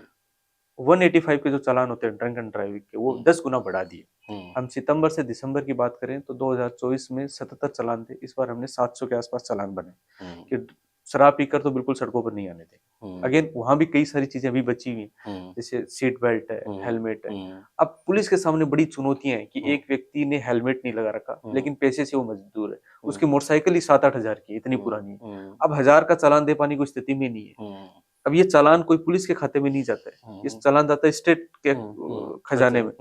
Speaker 2: 185 के जो चालान होते हैं ड्रंक एंड ड्राइविंग के, वो 10 गुना बढ़ा दिए। हम सितंबर से दिसंबर की बात करें तो 2024 में 77 चालान थे, इस बार हमने 700 के आसपास चालान बनाए कि शराब पीकर तो बिल्कुल सड़कों पर नहीं आने थे। अगेन वहां भी कई सारी चीजें अभी बची हुई हैं, जैसे सीट बेल्ट है, हेलमेट है। अब पुलिस के सामने बड़ी चुनौतियां हैं कि एक व्यक्ति ने हेलमेट नहीं लगा रखा लेकिन पैसे से वो मजदूर है, उसकी मोटरसाइकिल ही 7-8 हजार की इतनी पुरानी है, अब 1000 का चालान दे पाने की स्थिति में नहीं है। अब ये चालान कोई पुलिस के खाते में नहीं जाता है, इस चालान जाता है स्टेट के खजाने में।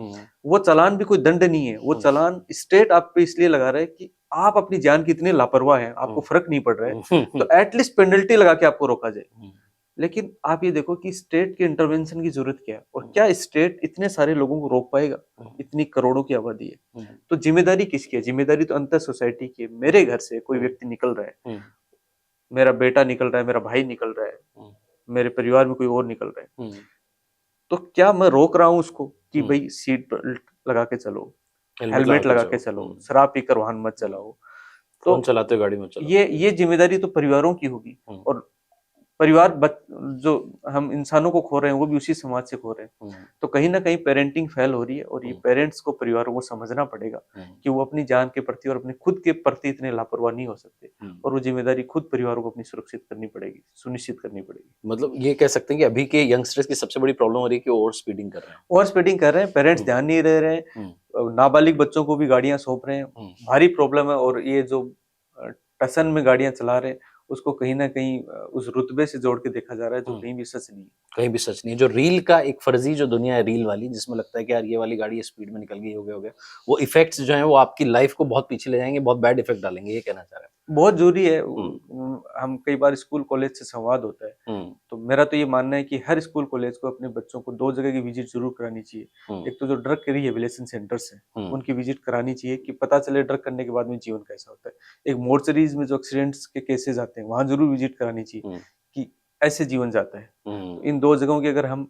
Speaker 2: वो चालान भी कोई दंड नहीं है, वो चालान स्टेट आप पे इसलिए लगा रहा है कि आप अपनी जान की इतने लापरवाह हैं, आपको फर्क नहीं पड़ रहा है, तो एटलीस्ट पेनल्टी लगा के आपको रोका जाए। लेकिन आप ये देखो कि स्टेट के इंटरवेंशन की जरूरत क्या है और क्या स्टेट इतने सारे लोगों को रोक पाएगा, इतनी करोड़ों की आबादी है। तो जिम्मेदारी किसकी है? जिम्मेदारी तो अंतर सोसाइटी की है। मेरे घर से कोई व्यक्ति निकल रहा है, मेरा बेटा निकल रहा है, मेरा भाई निकल रहा है, मेरे परिवार में कोई और निकल रहा है, तो क्या मैं रोक रहा हूं उसको कि भाई सीट बेल्ट लगा के चलो, हेलमेट लगा के चलो, शराब पीकर वाहन मत चलाओ, तो
Speaker 1: चलाते गाड़ी में चलाओ।
Speaker 2: ये जिम्मेदारी तो परिवारों की होगी। और परिवार जो हम इंसानों को खो रहे हैं वो भी उसी समाज से खो रहे हैं। तो कहीं ना कहीं पेरेंटिंग फेल हो रही है, और ये पेरेंट्स को, परिवारों को समझना पड़ेगा कि वो अपनी जान के प्रति और अपने खुद के प्रति इतने लापरवाह नहीं हो सकते, और वो जिम्मेदारी खुद परिवारों को अपनी सुरक्षित करनी पड़ेगी, सुनिश्चित करनी पड़ेगी।
Speaker 1: मतलब ये कह सकते हैं कि अभी के यंगस्टर्स की सबसे बड़ी प्रॉब्लम हो रही है कि ओवर स्पीडिंग कर रहे हैं।
Speaker 2: ओवर स्पीडिंग कर रहे हैं, पेरेंट्स ध्यान नहीं दे रहे हैं, नाबालिग बच्चों को भी गाड़ियां सौंप रहे हैं, भारी प्रॉब्लम है। और ये जो टसन में गाड़ियां चला रहे हैं, उसको कहीं ना कहीं उस रुतबे से जोड़ के देखा जा रहा है जो कहीं भी सच नहीं है।
Speaker 1: कहीं भी सच नहीं है। जो रील का एक फर्जी जो दुनिया है रील वाली, जिसमें लगता है कि यार ये वाली गाड़ी स्पीड में निकल गई, हो गया, वो इफेक्ट्स जो हैं वो आपकी लाइफ को बहुत पीछे ले जाएंगे, बहुत बैड इफेक्ट डालेंगे, ये कहना चाह रहे हैं।
Speaker 2: बहुत जरूरी है। हम कई बार स्कूल कॉलेज से संवाद होता है, तो मेरा तो ये मानना है कि हर स्कूल कॉलेज को अपने बच्चों को 2 जगह की विजिट जरूर करानी चाहिए। एक तो जो ड्रग के रिहेबिलिटेशन सेंटर्स हैं उनकी विजिट करानी चाहिए कि पता चले ड्रग करने के बाद में जीवन कैसा होता है। एक मोर्चरीज में जो एक्सीडेंट्स के केसेस आते हैं वहां जरूर विजिट करानी चाहिए कि ऐसे जीवन जाता है। तो इन 2 जगहों की अगर हम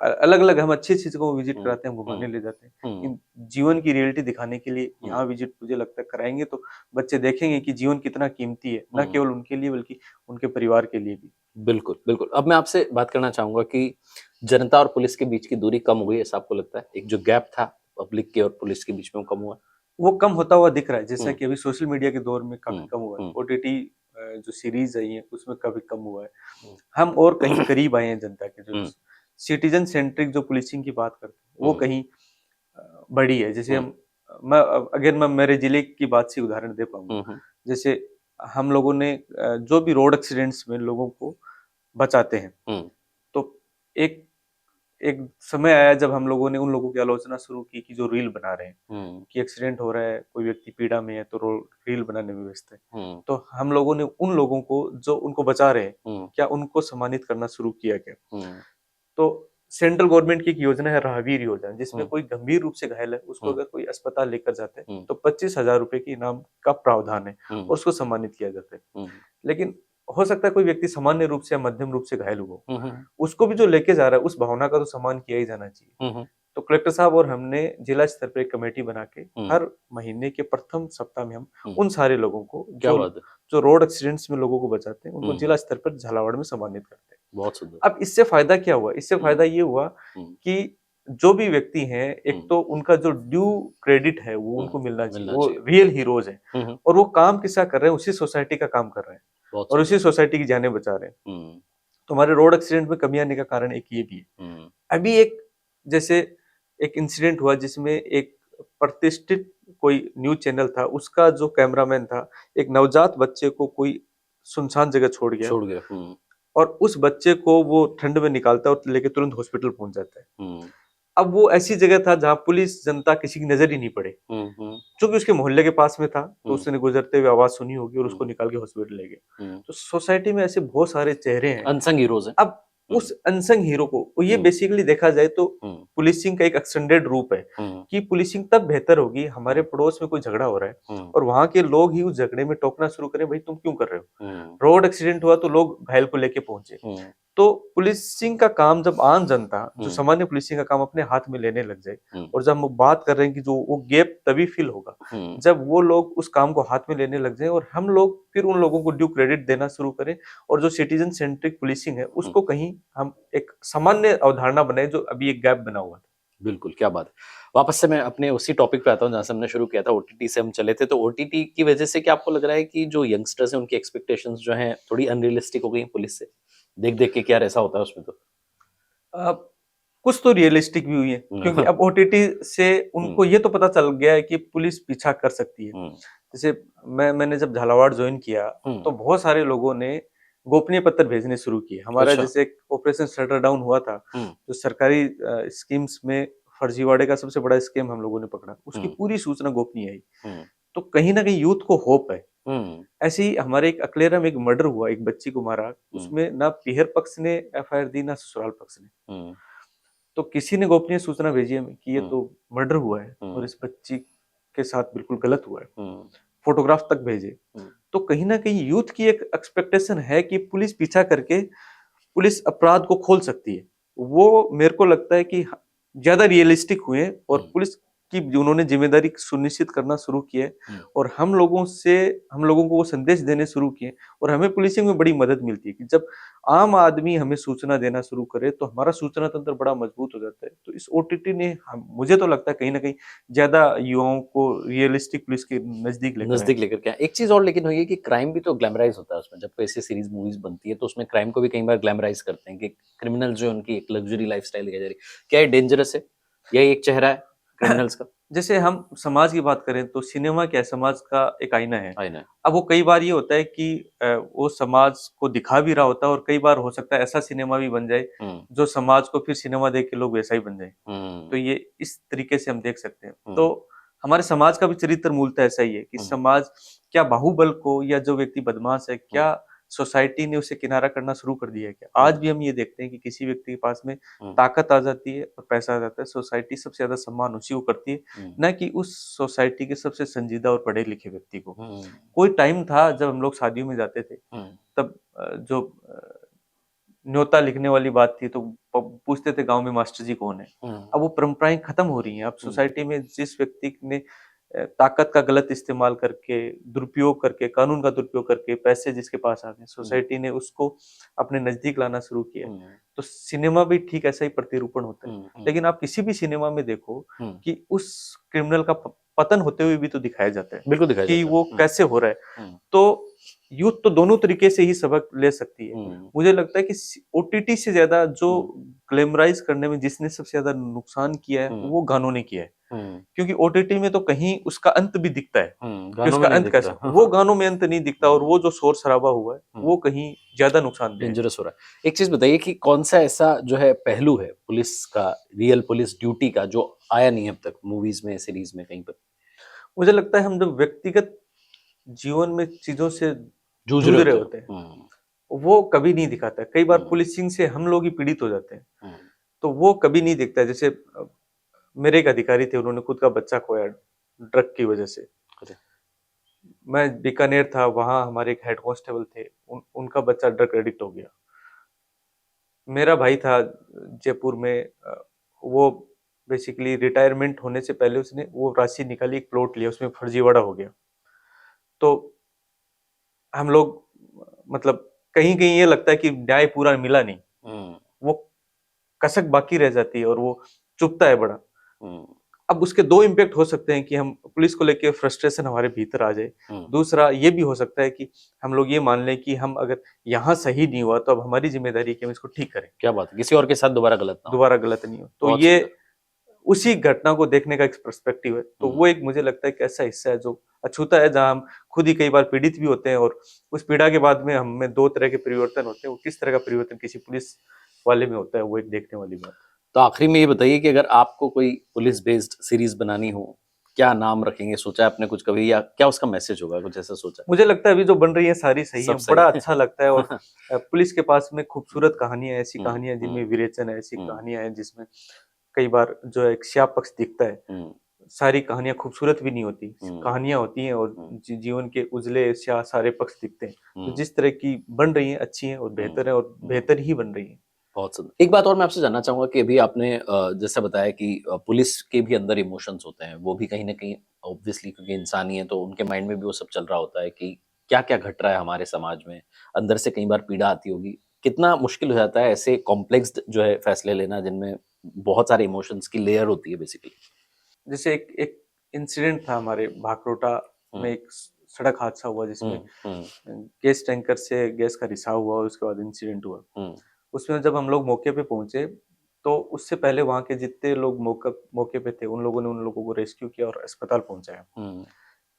Speaker 2: अलग अलग, हम अच्छी अच्छी जगहों विजिट कराते हैं, घुमाने ले जाते हैं, इन जीवन की रियलिटी दिखाने के लिए यहाँ विजिट मुझे लगता है कराएंगे तो बच्चे देखेंगे कि जीवन कितना कीमती है, न केवल उनके लिए बल्कि उनके परिवार के लिए भी।
Speaker 1: बिल्कुल बिल्कुल। अब मैं आपसे बात करना चाहूंगा कि जनता और पुलिस के बीच की दूरी कम हुई है, ऐसा आपको लगता है? एक जो गैप था पब्लिक के और पुलिस के बीच में, वो कम हुआ?
Speaker 2: वो कम होता हुआ दिख रहा है, जैसा कि अभी सोशल मीडिया के दौर में काफी कम हुआ है। OTT जो सीरीज आई है उसमें काफी कम हुआ है। हम और कहीं करीब आए हैं जनता के। जो सिटीजन सेंट्रिक जो पुलिसिंग की बात करते हैं वो कहीं बड़ी है। जैसे मैं मेरे जिले की बात से उदाहरण दे पाऊंगा। जैसे हम लोगों ने जो भी रोड एक्सीडेंट्स में लोगों को बचाते हैं, तो एक समय आया जब हम लोगों ने उन लोगों की आलोचना शुरू की कि जो रील बना रहे हैं कि एक्सीडेंट हो रहा है, कोई व्यक्ति पीड़ा में है तो रील बनाने में व्यस्त है। तो हम लोगों ने उन लोगों को जो उनको बचा रहे हैं, क्या उनको सम्मानित करना शुरू किया क्या? तो सेंट्रल गवर्नमेंट की एक योजना है राहवीर योजना, जिसमें कोई गंभीर रूप से घायल है उसको अगर कोई अस्पताल लेकर जाते हैं तो 25,000 रुपए की इनाम का प्रावधान है और उसको सम्मानित किया जाता है। लेकिन हो सकता है कोई व्यक्ति सामान्य रूप से या मध्यम रूप से घायल हुआ, उसको भी जो लेके जा रहा है उस भावना का तो सम्मान किया ही जाना चाहिए। तो कलेक्टर साहब और हमने जिला स्तर पर एक कमेटी बना के हर महीने के प्रथम सप्ताह में हम उन सारे लोगों को जो रोड एक्सीडेंट्स में लोगों को बचाते हैं उनको जिला स्तर पर झालावाड़ में सम्मानित करते हैं।
Speaker 1: बहुत सुंदर।
Speaker 2: अब इससे फायदा क्या हुआ? इससे फायदा ये हुआ कि जो भी व्यक्ति हैं, एक तो उनका जो ड्यू क्रेडिट है वो उनको मिलना चाहिए, वो रियल हीरोज हैं और वो काम किसका कर रहे हैं? उसी सोसाइटी का काम कर रहे हैं और उसी सोसाइटी की जानें बचा रहे हैं। तो हमारे रोड एक्सीडेंट में कमी आने का कारण एक ये भी है। अभी एक इंसिडेंट हुआ जिसमें एक प्रतिष्ठित कोई न्यूज चैनल था, उसका जो कैमरामैन था एक नवजात बच्चे को कोई सुनसान जगह छोड़ गया और उस बच्चे को वो ठंड में निकालता है और लेके तुरंत हॉस्पिटल पहुंच जाता है। अब वो ऐसी जगह था जहां पुलिस जनता किसी की नजर ही नहीं पड़े, क्योंकि उसके मोहल्ले के पास में था तो उसने गुजरते हुए आवाज सुनी होगी और उसको निकाल के हॉस्पिटल ले गए। तो सोसाइटी में ऐसे बहुत सारे चेहरे हैं,
Speaker 1: अनसंग हीरोज हैं।
Speaker 2: अब उस अनसंग हीरो को, ये बेसिकली देखा जाए तो पुलिसिंग का एक एक्सटेंडेड रूप है कि पुलिसिंग तब बेहतर होगी हमारे पड़ोस में कोई झगड़ा हो रहा है और वहां के लोग ही उस झगड़े में टोकना शुरू करें, भाई तुम क्यों कर रहे हो? रोड एक्सीडेंट हुआ तो लोग घायल को लेके पहुंचे। तो पुलिसिंग का काम जब आम जनता जो सामान्य पुलिसिंग का काम अपने हाथ में लेने लग जाए, और जब हम बात कर रहे हैं कि जो वो गैप तभी फिल होगा जब वो लोग उस काम को हाथ में लेने लग जाए और हम लोग फिर उन लोगों को ड्यू क्रेडिट देना शुरू करें और जो सिटीजन सेंट्रिक पुलिसिंग है उसको कहीं हम एक सामान्य अवधारणा बनाए जो अभी एक गैप बना हुआ था।
Speaker 1: बिल्कुल, क्या बात है। वापस से मैं अपने उसी टॉपिक पे आता हूँ जहां से हमने शुरू किया था, ओटीटी से हम चले थे। तो ओटीटी की वजह से क्या आपको लग रहा है कि जो यंगस्टर्स हैं उनकी एक्सपेक्टेशंस जो हैं थोड़ी अनरियलिस्टिक हो गई पुलिस से? देख देख के क्या ऐसा होता है उसमें? तो
Speaker 2: कुछ तो रियलिस्टिक भी हुई है, क्योंकि अब ओटीटी से उनको ये तो पता चल गया है कि पुलिस पीछा कर सकती है। जैसे मैंने जब झालावाड़ ज्वाइन किया तो बहुत सारे लोगों ने गोपनीय पत्र भेजने शुरू किए। हमारा जैसे एक ऑपरेशन शटर डाउन हुआ था, जो सरकारी स्कीम्स में फर्जीवाड़े का सबसे बड़ा स्कीम हम लोगों ने पकड़ा, उसकी पूरी सूचना गोपनीय आई। तो कहीं ना कहीं यूथ को होप है। ऐसे ही हमारे एक अकलेरा में एक मर्डर हुआ, एक बच्ची को मारा, उसमें ना पीहर पक्ष ने एफआईआर दी ना ससुराल पक्ष ने। तो किसी ने गोपनीय सूचना भेजी हमें कि ये तो मर्डर हुआ है और इस बच्ची के साथ बिल्कुल गलत हुआ है, फोटोग्राफ तक भेजे। तो कहीं ना कहीं यूथ की एक एक्सपेक्टेशन है कि पुलिस पीछा करके पुलिस अपराध को खोल सकती है। वो मेरे को लगता है कि ज्यादा रियलिस्टिक हुए और पुलिस की उन्होंने जिम्मेदारी सुनिश्चित करना शुरू की है और हम लोगों को वो संदेश देने शुरू किए और हमें पुलिसिंग में बड़ी मदद मिलती है कि जब आम आदमी हमें सूचना देना शुरू करे तो हमारा सूचना तंत्र बड़ा मजबूत हो जाता है। तो इस ओटीटी ने मुझे तो लगता है कहीं ना कहीं ज्यादा युवाओं को रियलिस्टिक पुलिस के नजदीक
Speaker 1: लेकर के आए। एक चीज और लेकिन हुई है कि क्राइम भी तो ग्लैमराइज होता है उसमें, जब कोई ऐसी सीरीज मूवीज बनती है तो उसमें क्राइम को भी कई बार ग्लैमराइज करते हैं कि क्रिमिनल जो उनकी एक लग्जरी लाइफस्टाइल दिखाई जा रही है। क्या ये डेंजरस है? यही एक चेहरा है क्रिमिनल्स का?
Speaker 2: जैसे हम समाज की बात करें तो सिनेमा क्या है, समाज का एक आईना है।
Speaker 1: आई ना।
Speaker 2: अब वो कई बार ये होता है कि वो समाज को दिखा भी रहा होता है और कई बार हो सकता है ऐसा सिनेमा भी बन जाए जो समाज को फिर सिनेमा देख के लोग वैसा ही बन जाए। तो ये इस तरीके से हम देख सकते हैं। तो हमारे समाज का भी चरित्र मूलतः ऐसा ही है कि समाज क्या बाहुबल को या जो व्यक्ति बदमाश है क्या सोसाइटी ने उसे किनारा करना शुरू कर दिया है क्या? आज भी हम ये देखते हैं कि किसी व्यक्ति के पास में ताकत आ जाती है और पैसा आ जाता है, सोसाइटी सबसे ज्यादा सम्मान उसी को करती है, न कि उस सोसाइटी के सबसे संजीदा और पढ़े लिखे व्यक्ति को। कोई टाइम था जब हम लोग शादियों में जाते थे तब जो न्योता लिखने वाली बात थी तो पूछते थे गांव में मास्टर जी कौन है। अब वो परंपराएं खत्म हो रही हैं। अब सोसाइटी में जिस व्यक्ति ने ताकत का गलत इस्तेमाल करके, दुरुपयोग करके, कानून का दुरुपयोग करके पैसे जिसके पास आ गए, सोसाइटी ने उसको अपने नजदीक लाना शुरू किया। तो सिनेमा भी ठीक ऐसा ही प्रतिरूपण होता है। लेकिन आप किसी भी सिनेमा में देखो कि उस क्रिमिनल का पतन होते हुए भी तो दिखाया जाता है,
Speaker 1: बिल्कुल दिखाया
Speaker 2: कि
Speaker 1: जाता है।
Speaker 2: वो कैसे हो रहा है। तो यूथ तो दोनों तरीके से ही सबक ले सकती है। मुझे लगता है कि ओटीटी से ज्यादा जो ग्लैमराइज करने में जिसने सबसे ज्यादा नुकसान किया है वो गानों ने किया है। क्योंकि ओटीटी में तो कहीं उसका अंत भी दिखता है कि उसका अंत कैसा, वो गानों में अंत नहीं दिखता और वो जो शोर शराबा हुआ है वो कहीं ज्यादा नुकसान
Speaker 1: डेंजरस हो रहा है। एक चीज बताइए कि कौन सा ऐसा जो है पहलू है पुलिस का, रियल पुलिस ड्यूटी का, जो आया नहीं अब तक मूवीज में, सीरीज में कहीं पर?
Speaker 2: मुझे लगता है हम जब व्यक्तिगत जीवन में चीजों से
Speaker 1: जूझ
Speaker 2: जूझ
Speaker 1: रहे
Speaker 2: रहे
Speaker 1: होते
Speaker 2: होते
Speaker 1: हैं।
Speaker 2: हैं वो कभी नहीं दिखाता। कई बार पुलिसिंग से हम लोग ही पीड़ित हो जाते हैं तो वो कभी नहीं दिखता। जैसे मेरे एक अधिकारी थे, उन्होंने खुद का बच्चा खोया ड्रग की वजह से। मैं बीकानेर था, वहां हमारे एक हेड कांस्टेबल थे, उनका बच्चा ड्रग एडिक्ट हो गया। मेरा भाई था जयपुर में, वो बेसिकली रिटायरमेंट होने से पहले उसने वो राशि निकाली, एक प्लॉट लिया, उसमें फर्जीवाड़ा हो गया। तो हम लोग मतलब कहीं कहीं ये लगता है कि न्याय पूरा मिला नहीं, वो कसक बाकी रह जाती है और वो चुभता है बड़ा। अब उसके दो इम्पैक्ट हो सकते हैं कि हम पुलिस को लेके फ्रस्ट्रेशन हमारे भीतर आ जाए। दूसरा ये भी हो सकता है कि हम लोग ये मान लें कि हम अगर यहाँ सही नहीं हुआ तो अब हमारी जिम्मेदारी है कि हम इसको ठीक करें।
Speaker 1: क्या बात है, किसी और के साथ दोबारा गलत नहीं हो।
Speaker 2: तो ये उसी घटना को देखने का एक पर्सपेक्टिव है। तो वो एक मुझे लगता है कि ऐसा हिस्सा है जो अछूता है, जहां हम खुद ही कई बार पीड़ित भी होते हैं और उस पीड़ा के बाद में हमें दो तरह के परिवर्तन होते हैं। वो किस तरह का परिवर्तन किसी पुलिस वाले में होता है, वो एक देखने वाली बात।
Speaker 1: तो आखिरी में ये बताइए कि अगर आपको कोई पुलिस बेस्ड सीरीज बनानी हो, क्या नाम रखेंगे? सोचा है आपने कुछ कभी, या क्या उसका मैसेज होगा, कुछ ऐसा सोचा?
Speaker 2: मुझे लगता है अभी जो बन रही है सारी सही है, बड़ा अच्छा लगता है। और पुलिस के पास में खूबसूरत कहानियां, ऐसी कहानियां जिनमें विरेचन है, ऐसी कहानियां हैं जिसमें कई बार जो एक स्या पक्ष दिखता है। सारी कहानियां खूबसूरत भी नहीं होती, कहानियां होती हैं और जीवन के उजले स्या सारे पक्ष दिखते हैं। तो जिस तरह की बन रही है अच्छी है और बेहतर है और बेहतर ही बन रही है।
Speaker 1: बहुत सुंदर। एक बात और मैं आपसे जानना चाहूंगा कि अभी आपने जैसा बताया कि पुलिस के भी अंदर इमोशंस होते हैं, वो भी कहीं ना कहीं ऑब्वियसली क्योंकि इंसान ही है तो उनके माइंड में भी वो सब चल रहा होता है कि क्या क्या घट रहा है हमारे समाज में, अंदर से कई बार पीड़ा आती होगी। कितना मुश्किल हो जाता है ऐसे कॉम्प्लेक्स जो है फैसले लेना जिनमें बहुत सारे इमोशंस की लेयर होती है बेसिकली?
Speaker 2: जैसे एक इंसिडेंट था हमारे भाकरोटा में, एक सड़क हादसा हुआ जिसमें गैस टैंकर से गैस का रिसाव हुआ और उसके बाद इंसिडेंट हुआ। उसमें जब हम लोग मौके पे पहुंचे तो उससे पहले वहां के जितने लोग मौके पे थे उन लोगों को रेस्क्यू किया और अस्पताल पहुंचाया।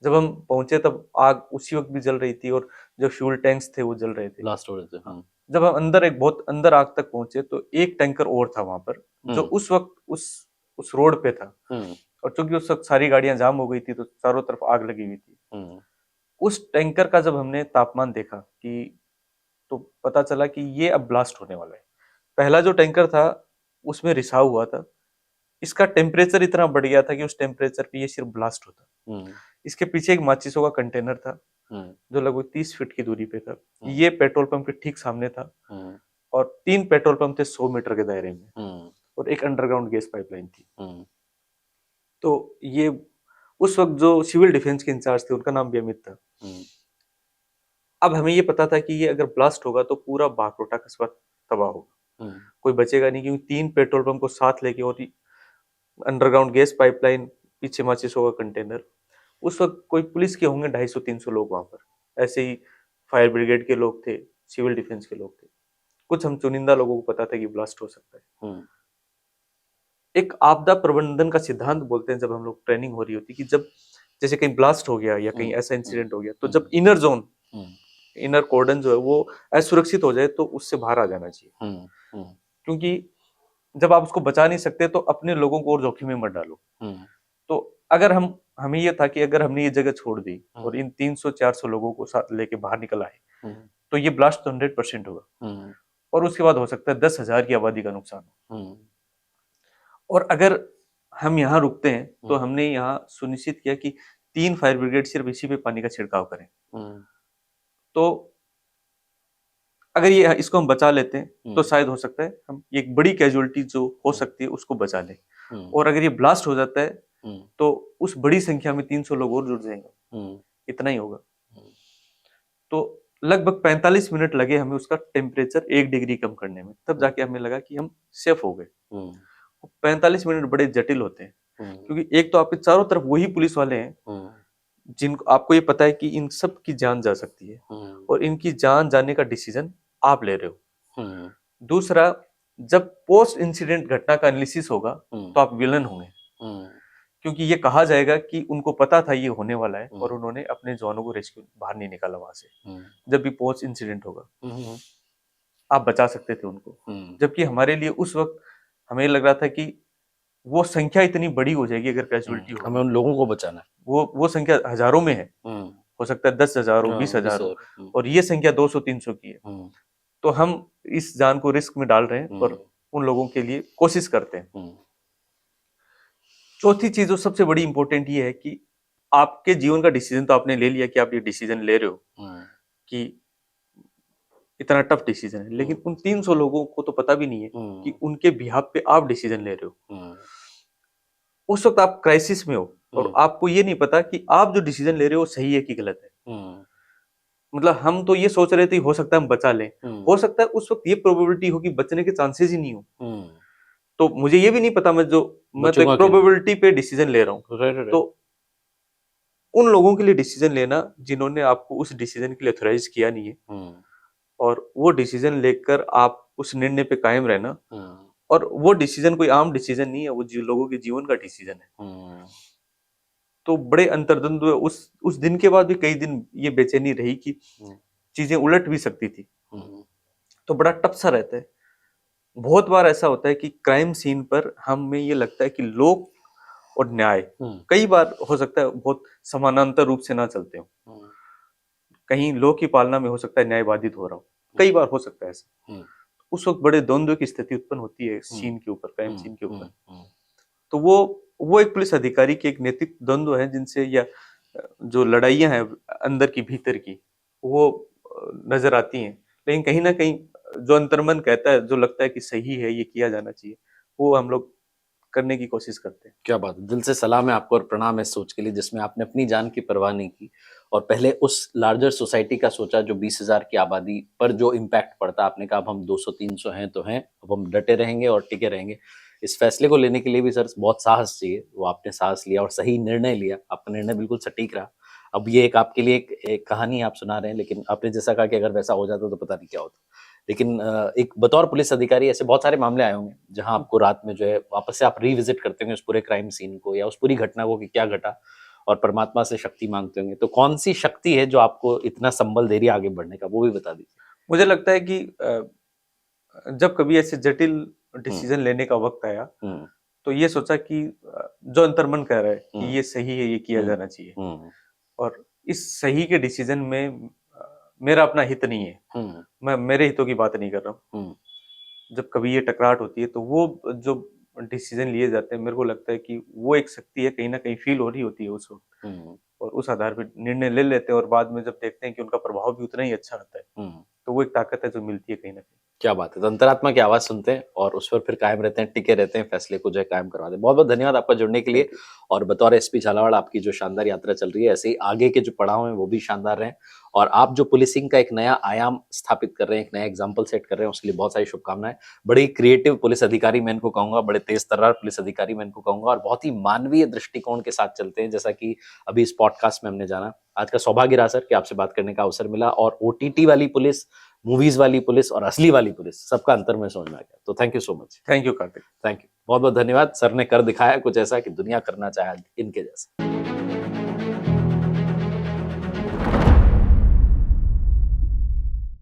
Speaker 2: जब हम पहुंचे तब आग उसी वक्त भी जल रही थी और जो फ्यूल टैंक्स थे वो जल रहे थे,
Speaker 1: ब्लास्ट हो रहे थे।
Speaker 2: जब हम अंदर एक बहुत अंदर आग तक पहुंचे तो एक टैंकर और था वहां पर जो उस वक्त उस रोड पे था। और चूंकि उस वक्त सारी गाड़ियां जाम हो गई थी तो चारों तरफ आग लगी हुई थी। उस टैंकर का जब हमने तापमान देखा कि तो पता चला कि ये अब ब्लास्ट होने वाला है। पहला जो टैंकर था उसमें रिसाव हुआ था, इसका टेम्परेचर इतना बढ़ गया था कि उस टेम्परेचर पे ये सिर्फ ब्लास्ट होता। इसके पीछे एक माचिसों का कंटेनर था जो लगभग 30 फीट की दूरी पे था। ये पेट्रोल पंप के ठीक सामने था और 3 पेट्रोल पंप थे 100 मीटर के दायरे में और एक अंडरग्राउंड गैस पाइपलाइन थी। तो ये उस वक्त जो सिविल डिफेंस के इंचार्ज थे उनका नाम भी अमित था। अब हमें ये पता था कि ये अगर ब्लास्ट होगा तो पूरा बागडोगरा कस्बा तबाह होगा, कोई बचेगा नहीं, क्योंकि 3 पेट्रोल पंप को साथ लेके और अंडरग्राउंड गैस पाइपलाइन, पीछे माचिसों का कंटेनर। उस वक्त कोई पुलिस के होंगे 250-300 लोग वहां पर, ऐसे ही फायर ब्रिगेड के लोग थे, सिविल डिफेंस के लोग थे, कुछ हम चुनिंदा लोगों को पता था कि ब्लास्ट हो सकता है। एक आपदा प्रबंधन का सिद्धांत बोलते हैं, जब हम लोग ट्रेनिंग हो रही होती कि जब जैसे कहीं ब्लास्ट हो गया या कहीं ऐसा इंसिडेंट हो गया, तो जब इनर जोन, इनर कॉर्डन जो है वो असुरक्षित हो जाए तो उससे बाहर आ जाना चाहिए, क्योंकि जब आप उसको बचा नहीं सकते तो अपने लोगों को और जोखिम में मत डालो। तो अगर हमें ये था कि अगर हमने ये जगह छोड़ दी और इन 300-400 लोगों को साथ लेके बाहर निकल आए तो ये ब्लास्ट तो 100% होगा, और उसके बाद हो सकता है 10,000 की आबादी का नुकसान हो। और अगर हम यहाँ रुकते हैं तो हमने यहाँ सुनिश्चित किया कि 3 फायर ब्रिगेड सिर्फ इसी पे पानी का छिड़काव करें। तो अगर ये इसको हम बचा लेते हैं तो शायद हो सकता है हम एक बड़ी कैजुअलिटी जो हो सकती है उसको बचा लें, और अगर ये ब्लास्ट हो जाता है तो उस बड़ी संख्या में 300 लोग और जुड़ जाएंगे, इतना ही होगा। तो लगभग 45 मिनट लगे हमें उसका टेम्परेचर 1 डिग्री कम करने में, तब जाके हमें लगा कि हम सेफ हो गए। 45 मिनट बड़े जटिल होते हैं, क्योंकि एक तो आपके चारों तरफ वही पुलिस वाले हैं जिनको आपको ये पता है कि इन सब की जान जा सकती है, और इनकी जान जाने का डिसीजन आप ले रहे हो। दूसरा, जब पोस्ट इंसिडेंट घटना का एनालिसिस होगा तो आप विलन होंगे, क्योंकि ये कहा जाएगा कि उनको पता था ये होने वाला है और उन्होंने अपने जवानों को रेस्क्यू बाहर नहीं निकाला वहां से। जब भी पोस्ट इंसिडेंट होगा आप बचा सकते थे उनको, जबकि हमारे लिए उस वक्त हमें लग रहा था कि वो संख्या इतनी बड़ी हो जाएगी अगर कैजुअलिटी हो,
Speaker 1: हमें उन लोगों को बचाना है,
Speaker 2: वो संख्या हजारों में है, हो सकता है 10,000 हो, 20,000 हो, और ये संख्या 200-300 की है। तो हम इस जान को रिस्क में डाल रहे हैं और उन लोगों के लिए कोशिश करते हैं। चौथी चीज जो सबसे बड़ी इंपॉर्टेंट ये है कि आपके जीवन का डिसीजन तो आपने ले लिया कि आप ये डिसीजन ले रहे हो कि इतना टफ डिसीजन है, लेकिन उन 300 लोगों को तो पता भी नहीं है कि उनके बिहाफ पे आप डिसीजन ले रहे हो। उस वक्त आप क्राइसिस में हो और आपको ये नहीं पता कि आप जो डिसीजन ले रहे हो सही है कि गलत है। मतलब हम तो ये सोच रहे थे हो सकता है हम बचा लें, हो सकता है उस वक्त ये प्रोबेबिलिटी हो कि बचने के चांसेस ही नहीं हो। तो मुझे ये भी नहीं पता, मैं तो एक प्रोबेबिलिटी पे डिसीजन ले रहा हूँ। तो उन लोगों के लिए डिसीजन लेना जिन्होंने आपको उस डिसीजन के लिए ऑथराइज किया नहीं है, और वो डिसीजन लेकर आप उस निर्णय पे कायम रहना, और वो डिसीजन कोई आम डिसीजन नहीं है, वो लोगों के जीवन का डिसीजन है। तो बड़े अंतर्द्वंद हुए उस दिन के बाद भी कई दिन ये बेचैनी रही कि चीजें उलट भी सकती थी, तो बड़ा टफ सा रहता है। बहुत बार ऐसा होता है कि क्राइम सीन पर हमें ये लगता है कि लोग और न्याय कई बार हो सकता है बहुत समानांतर रूप से ना चलते हो, कहीं लोक की पालना में हो सकता है न्याय बाधित हो रहा हो, कई बार हो सकता है ऐसा। उस वक्त बड़े द्वंद्व की स्थिति उत्पन्न होती है सीन के ऊपर, क्राइम सीन के ऊपर। तो वो एक पुलिस अधिकारी के एक नैतिक द्वंद्व है जिनसे, या जो लड़ाइयां हैं अंदर की भीतर की, वो नजर आती हैं। लेकिन कहीं ना कहीं जो अंतर्मन कहता है, जो लगता है कि सही है, ये किया जाना चाहिए, वो हम लोग करने की कोशिश करते हैं।
Speaker 1: क्या बात है, दिल से सलाम है आपको और प्रणाम है इस सोच के लिए जिसमें आपने अपनी जान की परवाह नहीं की और पहले उस लार्जर सोसाइटी का सोचा जो 20,000 की आबादी पर जो इम्पैक्ट पड़ता। आपने कहा अब हम 200-300 हैं तो हैं, अब हम डटे रहेंगे और टिके रहेंगे। इस फैसले को लेने के लिए भी सर बहुत साहस चाहिए, वो आपने साहस लिया और सही निर्णय लिया, आपका निर्णय बिल्कुल सटीक रहा। अब ये एक आपके लिए एक कहानी आप सुना रहे हैं, लेकिन आपने जैसा कहा कि अगर वैसा हो जाता तो पता नहीं क्या होता। लेकिन एक बतौर पुलिस अधिकारी ऐसे बहुत सारे मामले आए होंगे जहां आपको रात में जो है वापस से आप रिविजिट करते होंगे उस पूरे क्राइम सीन को या उस पूरी घटना को कि क्या घटा, और परमात्मा से शक्ति मांगते होंगे। तो कौन सी शक्ति है जो आपको इतना संबल दे रही है आगे बढ़ने का, वो भी बता दीजिए।
Speaker 2: मुझे लगता है कि जब कभी ऐसे जटिल डिसीजन लेने का वक्त आया तो ये सोचा कि जो अंतर्मन कह रहा है कि ये सही है, ये किया जाना चाहिए, और इस सही के डिसीजन में मेरा अपना हित नहीं है, मैं मेरे हितों की बात नहीं कर रहा हूँ। जब कभी ये टकराहट होती है तो वो जो डिसीजन लिए जाते हैं, मेरे को लगता है कि वो एक शक्ति है, कहीं ना कहीं फील हो रही होती है उस वक्त, और उस आधार पर निर्णय ले लेते हैं, और बाद में जब देखते हैं कि उनका प्रभाव भी उतना ही अच्छा आता है, तो वो एक ताकत है जो मिलती है कहीं ना कहीं।
Speaker 1: क्या बात है, तो अंतरात्मा की आवाज सुनते हैं और उस पर फिर कायम रहते हैं, टिके रहते हैं, फैसले को जो है कायम करवाते हैं। बहुत बहुत धन्यवाद आपका जुड़ने के लिए। और बतौर एसपी झालावाड़ आपकी जो शानदार यात्रा चल रही है, ऐसे ही आगे के जो पड़ाव हैं वो भी शानदार रहें और आप जो पुलिसिंग का एक नया आयाम स्थापित कर रहे हैं, एक नया एग्जाम्पल सेट कर रहे हैं, उसके लिए बहुत सारी शुभकामनाएं। बड़े क्रिएटिव पुलिस अधिकारी मैं इनको कहूंगा, बड़े तेज तर्रार पुलिस अधिकारी मैं इनको कहूंगा और बहुत ही मानवीय दृष्टिकोण के साथ चलते हैं, जैसा कि अभी इस पॉडकास्ट में हमने जाना। आज का सौभाग्य रहा सर कि आपसे बात करने का अवसर मिला और ओटीटी वाली पुलिस, मूवीज वाली पुलिस और असली वाली पुलिस, सबका अंतर में समझ में आ गया। तो thank you so much.
Speaker 2: Thank you Kartik.
Speaker 1: Thank you, बहुत बहुत धन्यवाद। सर ने कर दिखाया कुछ ऐसा कि दुनिया करना चाहे इनके जैसा।